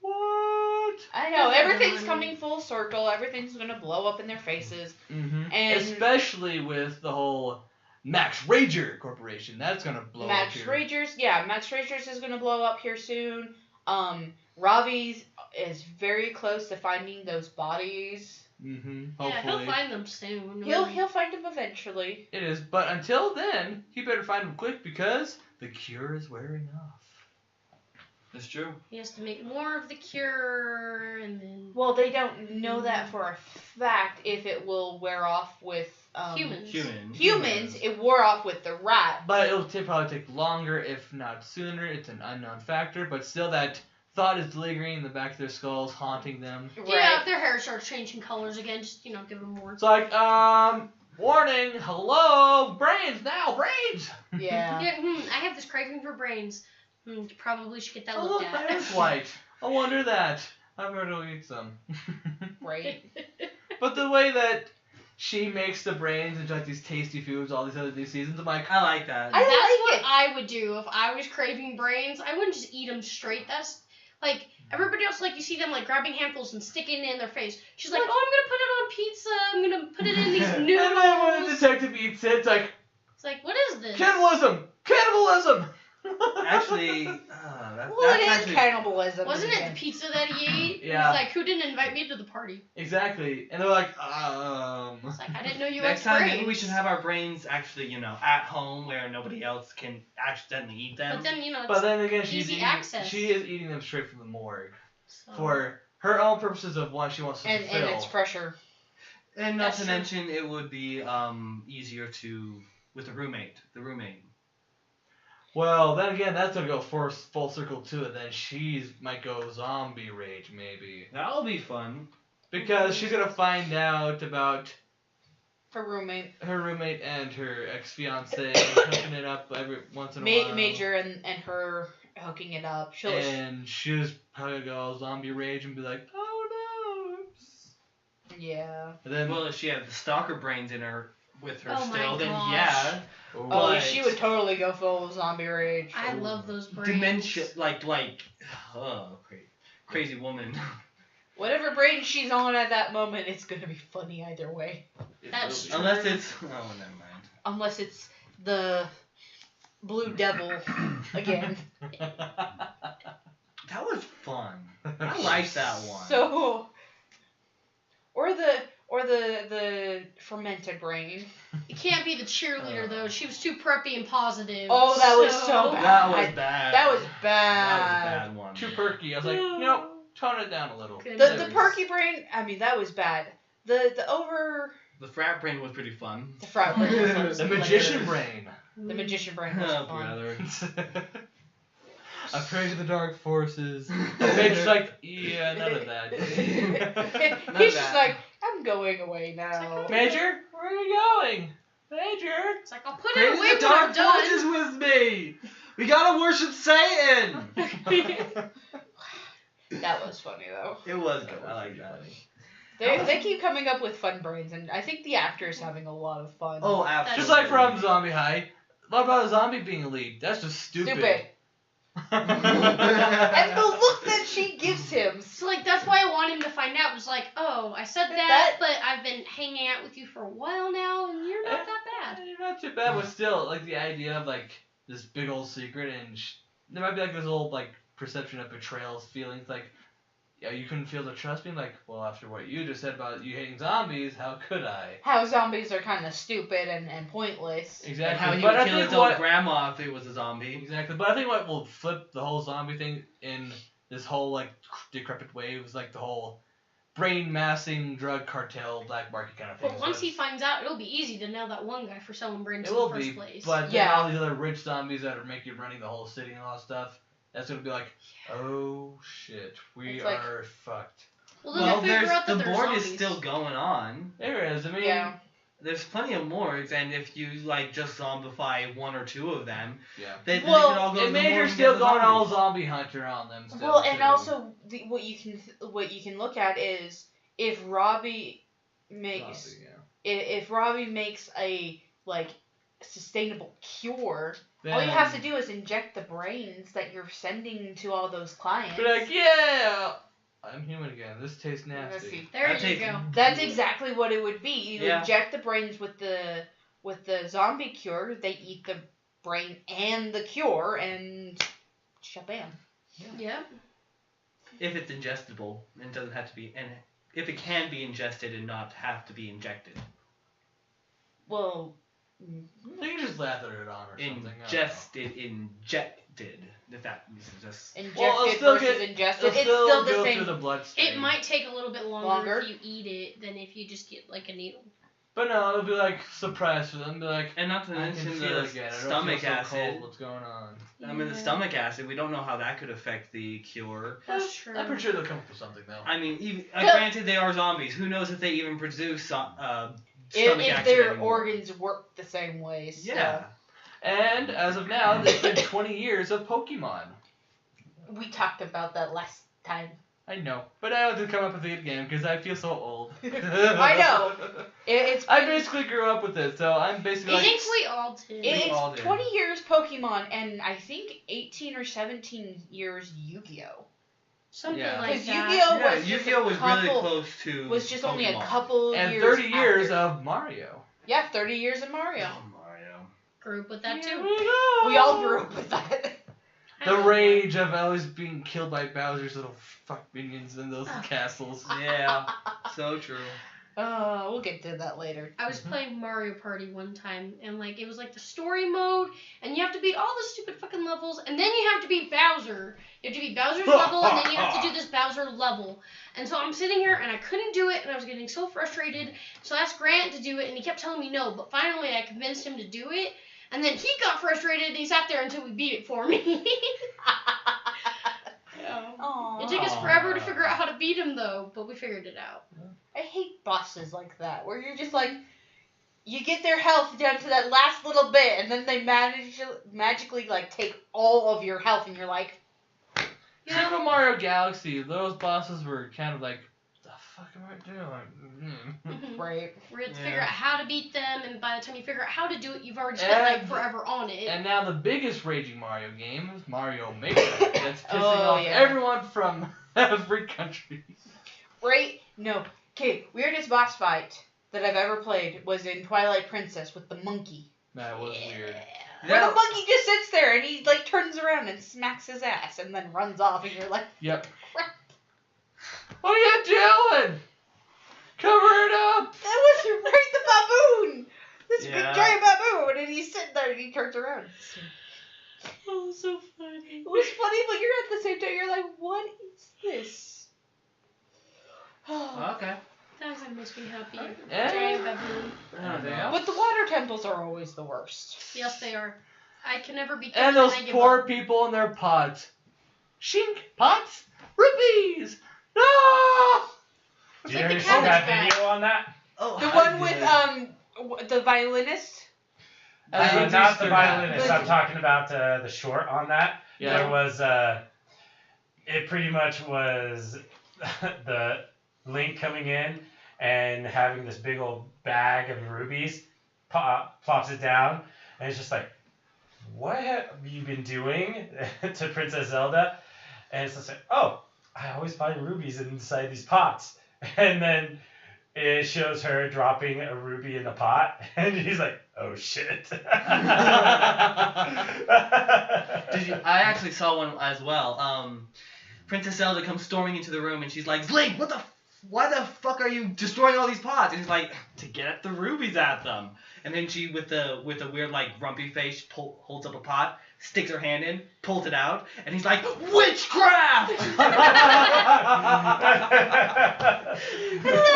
[SPEAKER 2] What?
[SPEAKER 5] I know,
[SPEAKER 1] Doesn't
[SPEAKER 5] everything's
[SPEAKER 1] matter.
[SPEAKER 5] coming full circle. Everything's gonna blow up in their faces.
[SPEAKER 2] Mm-hmm.
[SPEAKER 5] And-
[SPEAKER 2] Especially with the whole Max Rager Corporation, that's gonna blow
[SPEAKER 5] Max
[SPEAKER 2] up here.
[SPEAKER 5] Max Rangers is gonna blow up here soon. Ravi's is very close to finding those bodies.
[SPEAKER 2] Mm-hmm.
[SPEAKER 1] Yeah,
[SPEAKER 2] Hopefully.
[SPEAKER 1] he'll find them soon.
[SPEAKER 5] He'll find them eventually.
[SPEAKER 2] It is, but until then, he better find him quick because the cure is wearing off.
[SPEAKER 4] That's true.
[SPEAKER 1] He has to make more of the cure, and then
[SPEAKER 5] Well, they don't know that for a fact if it will wear off with
[SPEAKER 1] humans.
[SPEAKER 5] Humans, it wore off with the rat.
[SPEAKER 2] But it'll probably take longer, if not sooner. It's an unknown factor, but still that thought is lingering in the back of their skulls, haunting them.
[SPEAKER 1] Yeah, if their hair starts changing colors again, just give them more.
[SPEAKER 2] It's like, warning, hello, brains now, brains!
[SPEAKER 5] Yeah.
[SPEAKER 1] Yeah, I have this craving for brains. Probably should get that
[SPEAKER 2] Oh,
[SPEAKER 1] looked
[SPEAKER 2] look,
[SPEAKER 1] at.
[SPEAKER 2] that is white. I wonder that. I'm going to eat some.
[SPEAKER 5] Right.
[SPEAKER 2] But the way that she makes the brains into like these tasty foods, all these other new seasons, I'm like,
[SPEAKER 4] I like that.
[SPEAKER 5] I
[SPEAKER 1] That's
[SPEAKER 5] like
[SPEAKER 1] what
[SPEAKER 5] it.
[SPEAKER 1] I would do if I was craving brains. I wouldn't just eat them straight. That's like everybody else. Like you see them like grabbing handfuls and sticking it in their face. She's like, "Oh, I'm gonna put it on pizza. I'm gonna put it in these
[SPEAKER 2] and then when the
[SPEAKER 1] noodles."
[SPEAKER 2] detective eats it, it's like,
[SPEAKER 1] It's like, what is this?
[SPEAKER 2] cannibalism! Cannibalism!
[SPEAKER 4] Actually,
[SPEAKER 5] Well,
[SPEAKER 4] that's
[SPEAKER 5] it is
[SPEAKER 4] actually
[SPEAKER 5] cannibalism.
[SPEAKER 1] Wasn't it
[SPEAKER 5] again.
[SPEAKER 1] the pizza that he ate?
[SPEAKER 2] Yeah.
[SPEAKER 1] He's like, who didn't invite me to the party?
[SPEAKER 2] Exactly. And they're like,
[SPEAKER 1] It's like, I didn't know you
[SPEAKER 4] next
[SPEAKER 1] had
[SPEAKER 4] time
[SPEAKER 1] brains.
[SPEAKER 4] maybe we should have our brains actually, at home where nobody else can accidentally eat them.
[SPEAKER 1] But then it's
[SPEAKER 2] But then again,
[SPEAKER 1] easy access.
[SPEAKER 2] she is eating them straight from the morgue
[SPEAKER 1] so-
[SPEAKER 2] for her own purposes of what she wants to
[SPEAKER 5] And
[SPEAKER 2] fulfill.
[SPEAKER 5] it's fresher.
[SPEAKER 4] And not
[SPEAKER 1] That's
[SPEAKER 4] to
[SPEAKER 1] true.
[SPEAKER 4] mention, it would be easier with the roommate.
[SPEAKER 2] Well, then again, that's gonna go full circle too, and then might go zombie rage maybe
[SPEAKER 4] That'll be fun.
[SPEAKER 2] because she's gonna find out about
[SPEAKER 5] Her roommate.
[SPEAKER 2] her roommate and her ex-fiance hooking it up every once in a while.
[SPEAKER 5] Major and her hooking it up.
[SPEAKER 2] And she's probably gonna go zombie rage and be like, oh no. Oops.
[SPEAKER 5] Yeah.
[SPEAKER 2] And then
[SPEAKER 4] Well, if she had the stalker brains in her with her
[SPEAKER 1] Oh my
[SPEAKER 4] still, then
[SPEAKER 1] gosh.
[SPEAKER 4] yeah.
[SPEAKER 5] Oh,
[SPEAKER 4] But-
[SPEAKER 5] she would totally go full zombie rage.
[SPEAKER 1] I love those brains.
[SPEAKER 4] Dementia, crazy woman.
[SPEAKER 5] Whatever brain she's on at that moment, it's gonna be funny either way.
[SPEAKER 1] That's true.
[SPEAKER 4] Unless it's never mind.
[SPEAKER 5] Unless it's the Blue Devil again.
[SPEAKER 4] That was fun. I liked that one.
[SPEAKER 5] So, or the fermented brain.
[SPEAKER 1] It can't be the cheerleader though. She was too preppy and positive.
[SPEAKER 5] Oh, that was so bad.
[SPEAKER 4] that was bad.
[SPEAKER 5] That was
[SPEAKER 4] That was a
[SPEAKER 5] bad.
[SPEAKER 4] bad one.
[SPEAKER 2] Too perky. I was like, nope, tone it down a little.
[SPEAKER 1] Good.
[SPEAKER 5] The perky brain. I mean, that was bad.
[SPEAKER 4] The frat brain was pretty fun.
[SPEAKER 5] The frat brain. Was
[SPEAKER 2] The magician brain.
[SPEAKER 5] The magician brain was
[SPEAKER 4] Oh,
[SPEAKER 5] fun.
[SPEAKER 4] brother.
[SPEAKER 2] I pray to the dark forces. Major's like, yeah, none of that.
[SPEAKER 5] He's just like, I'm going away now.
[SPEAKER 2] Major, where are you going? Major.
[SPEAKER 1] It's like I'll put
[SPEAKER 4] Pray
[SPEAKER 1] it
[SPEAKER 4] to
[SPEAKER 1] away
[SPEAKER 4] the
[SPEAKER 1] when I'm
[SPEAKER 4] dark
[SPEAKER 1] done.
[SPEAKER 4] forces with me. We gotta worship Satan.
[SPEAKER 5] That was funny though.
[SPEAKER 4] It was good. I like that.
[SPEAKER 5] They keep coming up with fun brains, and I think the actor's having a lot of fun.
[SPEAKER 4] Oh, absolutely.
[SPEAKER 2] Just like from Zombie High. What about a zombie being a lead? That's just stupid.
[SPEAKER 5] Stupid. And the look that she gives him.
[SPEAKER 1] So like that's why I want him to find out. It was like, oh, I said that, but I've been hanging out with you for a while now, and you're not that bad.
[SPEAKER 2] You're not too bad, but still, like the idea of like this big old secret, and there might be like this old like perception of betrayal feelings, like, yeah, you couldn't feel the trust me. Like, well, after what you just said about you hating zombies, how could I?
[SPEAKER 5] How zombies are kind of stupid and pointless.
[SPEAKER 4] And
[SPEAKER 2] Exactly.
[SPEAKER 4] how he
[SPEAKER 2] but
[SPEAKER 4] would
[SPEAKER 2] I
[SPEAKER 4] kill
[SPEAKER 2] think
[SPEAKER 4] his own
[SPEAKER 2] what
[SPEAKER 4] grandma if it was a zombie.
[SPEAKER 2] exactly, but I think what will flip the whole zombie thing in this whole like decrepit wave is like the whole brain massing drug cartel black market kind of thing.
[SPEAKER 1] But once he finds out, it'll be easy to nail that one guy for selling brains
[SPEAKER 2] it
[SPEAKER 1] in
[SPEAKER 2] will
[SPEAKER 1] the first
[SPEAKER 2] be,
[SPEAKER 1] place.
[SPEAKER 2] but then
[SPEAKER 5] Yeah.
[SPEAKER 2] all these other rich zombies that are making running the whole city and all that stuff, that's gonna be like, oh shit, we
[SPEAKER 5] It's like-
[SPEAKER 2] are fucked.
[SPEAKER 1] well, then
[SPEAKER 4] Well,
[SPEAKER 1] they figure out that
[SPEAKER 4] the
[SPEAKER 1] they're
[SPEAKER 4] board
[SPEAKER 1] zombies.
[SPEAKER 4] is still going on.
[SPEAKER 2] There is. I mean,
[SPEAKER 5] Yeah.
[SPEAKER 4] There's plenty of morgues, and if you like just zombify one or two of them,
[SPEAKER 2] yeah.
[SPEAKER 4] they
[SPEAKER 5] Well,
[SPEAKER 4] could all go to
[SPEAKER 2] It
[SPEAKER 4] the
[SPEAKER 2] made her
[SPEAKER 4] morgue and
[SPEAKER 2] still
[SPEAKER 4] get the
[SPEAKER 2] going all
[SPEAKER 4] zombies.
[SPEAKER 2] zombie hunter on them. Still,
[SPEAKER 5] Well, and
[SPEAKER 2] too.
[SPEAKER 5] also what you can look at is if Robbie makes
[SPEAKER 2] Zombie, yeah.
[SPEAKER 5] if Robbie makes a like sustainable cure, all you
[SPEAKER 2] Then-
[SPEAKER 5] have to do is inject the brains that you're sending to all those clients.
[SPEAKER 2] Be like, yeah, I'm human again. This tastes
[SPEAKER 5] Let's
[SPEAKER 2] nasty.
[SPEAKER 5] see.
[SPEAKER 1] There
[SPEAKER 4] That
[SPEAKER 1] you
[SPEAKER 4] takes-
[SPEAKER 1] go.
[SPEAKER 5] That's exactly what it would be. You
[SPEAKER 4] Yeah.
[SPEAKER 5] inject the brains with the zombie cure. They eat the brain and the cure, and shabam.
[SPEAKER 1] Yep.
[SPEAKER 4] If it's ingestible and doesn't have to be, and if it can be ingested and not have to be injected.
[SPEAKER 5] Well,
[SPEAKER 2] They can just lather it on or something. I don't know.
[SPEAKER 4] Injected. If that is just.
[SPEAKER 5] injected
[SPEAKER 2] Well, it'll still
[SPEAKER 5] versus
[SPEAKER 2] get-
[SPEAKER 5] ingested,
[SPEAKER 2] It'll
[SPEAKER 5] it's
[SPEAKER 2] still
[SPEAKER 5] still the
[SPEAKER 2] go
[SPEAKER 5] same.
[SPEAKER 2] through the bloodstream.
[SPEAKER 1] It might take a little bit longer,
[SPEAKER 5] Longer?
[SPEAKER 1] if you eat it than if you just get like a needle.
[SPEAKER 2] But no, it'll be like suppressed for them. Be like,
[SPEAKER 4] And not to
[SPEAKER 2] I can
[SPEAKER 4] mention
[SPEAKER 2] feel
[SPEAKER 4] the
[SPEAKER 2] it again. I don't
[SPEAKER 4] stomach
[SPEAKER 2] feel so
[SPEAKER 4] acid.
[SPEAKER 2] cold. What's going on?
[SPEAKER 4] I mean, the stomach acid. We don't know how that could affect the cure.
[SPEAKER 1] That's true.
[SPEAKER 2] I'm pretty sure they'll come up with something though.
[SPEAKER 4] I mean, even,
[SPEAKER 5] Yeah.
[SPEAKER 4] granted they are zombies. Who knows if they even produce stomach
[SPEAKER 5] If
[SPEAKER 4] acid
[SPEAKER 5] their
[SPEAKER 4] anymore.
[SPEAKER 5] organs work the same way. So.
[SPEAKER 4] Yeah.
[SPEAKER 2] And as of now, it's been 20 years of Pokemon.
[SPEAKER 5] We talked about that last time.
[SPEAKER 2] I know, but I have to come up with it again because I feel so old.
[SPEAKER 5] I know. It's
[SPEAKER 2] I
[SPEAKER 5] been-
[SPEAKER 2] basically grew up with it, so I'm basically
[SPEAKER 1] I
[SPEAKER 2] like.
[SPEAKER 1] think we all did.
[SPEAKER 2] We all
[SPEAKER 5] It's
[SPEAKER 2] did.
[SPEAKER 5] 20 years Pokemon and I think 18 or 17 years Yu-Gi-Oh.
[SPEAKER 1] Something
[SPEAKER 2] Yeah.
[SPEAKER 1] like
[SPEAKER 5] 'Cause
[SPEAKER 1] that.
[SPEAKER 5] Yu-Gi-Oh
[SPEAKER 4] Yeah,
[SPEAKER 5] was just
[SPEAKER 4] Yu-Gi-Oh
[SPEAKER 5] a
[SPEAKER 4] was really
[SPEAKER 5] couple-
[SPEAKER 4] close to.
[SPEAKER 5] Was just only a
[SPEAKER 4] Pokemon.
[SPEAKER 5] couple
[SPEAKER 2] And
[SPEAKER 5] years
[SPEAKER 2] 30 years
[SPEAKER 5] after.
[SPEAKER 2] of Mario.
[SPEAKER 5] Yeah, 30 years of Mario.
[SPEAKER 4] Oh, Mario.
[SPEAKER 1] Grew up with that
[SPEAKER 2] Here
[SPEAKER 1] too.
[SPEAKER 2] we go.
[SPEAKER 5] We all grew up with that.
[SPEAKER 2] The rage of always being killed by Bowser's little fuck minions in those
[SPEAKER 1] Ah.
[SPEAKER 2] castles.
[SPEAKER 4] Yeah, so true.
[SPEAKER 5] We'll get to that later.
[SPEAKER 1] I was playing Mario Party one time, and like it was like the story mode, and you have to beat all the stupid fucking levels, and then you have to beat Bowser. You have to beat Bowser's level, and then you have to do this Bowser level. And so I'm sitting here, and I couldn't do it, and I was getting so frustrated. So I asked Grant to do it, and he kept telling me no. But finally, I convinced him to do it, and then he got frustrated, and he sat there until we beat it for me.
[SPEAKER 5] Aww.
[SPEAKER 1] It took us forever to figure out how to beat him, though, but we figured it out.
[SPEAKER 5] I hate bosses like that, where you're just like, you get their health down to that last little bit, and then they magically like take all of your health, and you're like,
[SPEAKER 2] Super Mario Galaxy, those bosses were kind of like, the fuck am I doing?
[SPEAKER 5] right.
[SPEAKER 1] We had to
[SPEAKER 4] Yeah.
[SPEAKER 1] figure out how to beat them, and by the time you figure out how to do it, you've already spent like
[SPEAKER 2] And-
[SPEAKER 1] forever on it.
[SPEAKER 2] And now the biggest raging Mario game is Mario Maker. That's pissing
[SPEAKER 5] Oh,
[SPEAKER 2] off
[SPEAKER 5] yeah.
[SPEAKER 2] everyone from every country.
[SPEAKER 5] Right? No. Okay, weirdest boss fight that I've ever played was in Twilight Princess with the monkey.
[SPEAKER 2] That was weird.
[SPEAKER 5] Where the monkey just sits there and he like turns around and smacks his ass and then runs off and you're like,
[SPEAKER 2] Yep. What are you doing? Cover it up!
[SPEAKER 5] that was right the baboon! This
[SPEAKER 4] Yeah.
[SPEAKER 5] big giant baboon and he's sitting there and he turns around.
[SPEAKER 1] Oh, so funny.
[SPEAKER 5] It was funny, but you're at the same time, you're like, what is this?
[SPEAKER 4] Okay.
[SPEAKER 1] That was what makes me happy.
[SPEAKER 2] Yeah.
[SPEAKER 1] Giant baboon.
[SPEAKER 2] Anything else?
[SPEAKER 5] But the water temples are always the worst.
[SPEAKER 1] Yes, they are. I can never be.
[SPEAKER 2] And those poor people in their pots. Shink! Pots! Rupees! No!
[SPEAKER 7] Did
[SPEAKER 1] It's
[SPEAKER 7] you
[SPEAKER 1] like
[SPEAKER 7] ever
[SPEAKER 1] the
[SPEAKER 7] see that
[SPEAKER 1] cabbage
[SPEAKER 7] video on that?
[SPEAKER 4] Oh,
[SPEAKER 5] The
[SPEAKER 4] I
[SPEAKER 5] one with
[SPEAKER 4] did.
[SPEAKER 5] the violinist.
[SPEAKER 7] Not the violinist.
[SPEAKER 5] But-
[SPEAKER 7] I'm talking about the short on that.
[SPEAKER 2] Yeah.
[SPEAKER 7] There was it pretty much was the Link coming in and having this big old bag of rubies, plops it down, and it's just like, what have you been doing to Princess Zelda? And it's just like, oh, I always find rubies inside these pots. And then it shows her dropping a ruby in the pot, and he's like, oh shit.
[SPEAKER 4] I actually saw one as well. Princess Zelda comes storming into the room and she's like, Link, why the fuck are you destroying all these pots? And he's like, to get at the rubies at them. And then she, with a weird like grumpy face, holds up a pot, sticks her hand in, pulls it out, and he's like, witchcraft!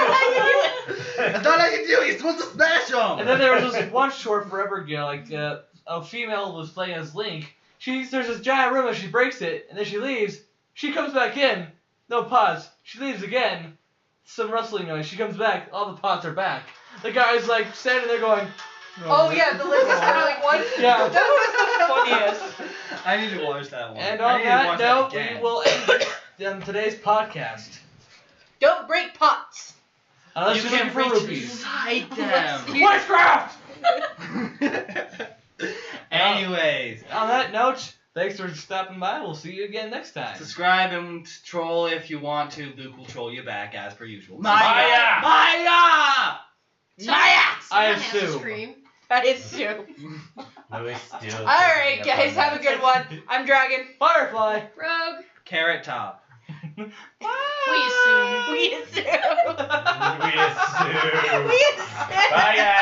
[SPEAKER 4] That's not how you do it. You're supposed to smash them.
[SPEAKER 2] And then there was this one short forever ago, like a female was playing as Link. There's this giant room and she breaks it, and then she leaves. She comes back in, no pots. She leaves again, some rustling noise. She comes back, all the pots are back. The guy's like standing there going,
[SPEAKER 5] Oh yeah, the Liz is Sterling one.
[SPEAKER 2] Yeah.
[SPEAKER 5] That was the funniest.
[SPEAKER 4] I need to watch that one.
[SPEAKER 2] And
[SPEAKER 4] I
[SPEAKER 2] on
[SPEAKER 4] need to
[SPEAKER 2] that
[SPEAKER 4] watch
[SPEAKER 2] note,
[SPEAKER 4] again.
[SPEAKER 2] we will end today's podcast.
[SPEAKER 5] Don't break pots.
[SPEAKER 2] Unless
[SPEAKER 4] You
[SPEAKER 2] you're
[SPEAKER 4] can
[SPEAKER 2] looking for
[SPEAKER 4] reach
[SPEAKER 2] rupees.
[SPEAKER 4] inside
[SPEAKER 5] Let's
[SPEAKER 4] them.
[SPEAKER 5] hear-
[SPEAKER 2] Witchcraft!
[SPEAKER 4] Anyways,
[SPEAKER 2] On that note, thanks for stopping by. We'll see you again next time.
[SPEAKER 4] subscribe and troll if you want to. Luke will troll you back as per usual.
[SPEAKER 7] Maya!
[SPEAKER 4] Maya!
[SPEAKER 5] Maya!
[SPEAKER 1] Someone
[SPEAKER 2] I
[SPEAKER 1] has to
[SPEAKER 2] assume.
[SPEAKER 1] scream.
[SPEAKER 5] That is true.
[SPEAKER 7] Louis still.
[SPEAKER 5] Alright, guys, have a good one. I'm Dragon.
[SPEAKER 2] Firefly!
[SPEAKER 1] Rogue.
[SPEAKER 4] Carrot Top.
[SPEAKER 1] We assume.
[SPEAKER 5] We assume.
[SPEAKER 7] We assume.
[SPEAKER 5] We assume.
[SPEAKER 7] Bye, guys.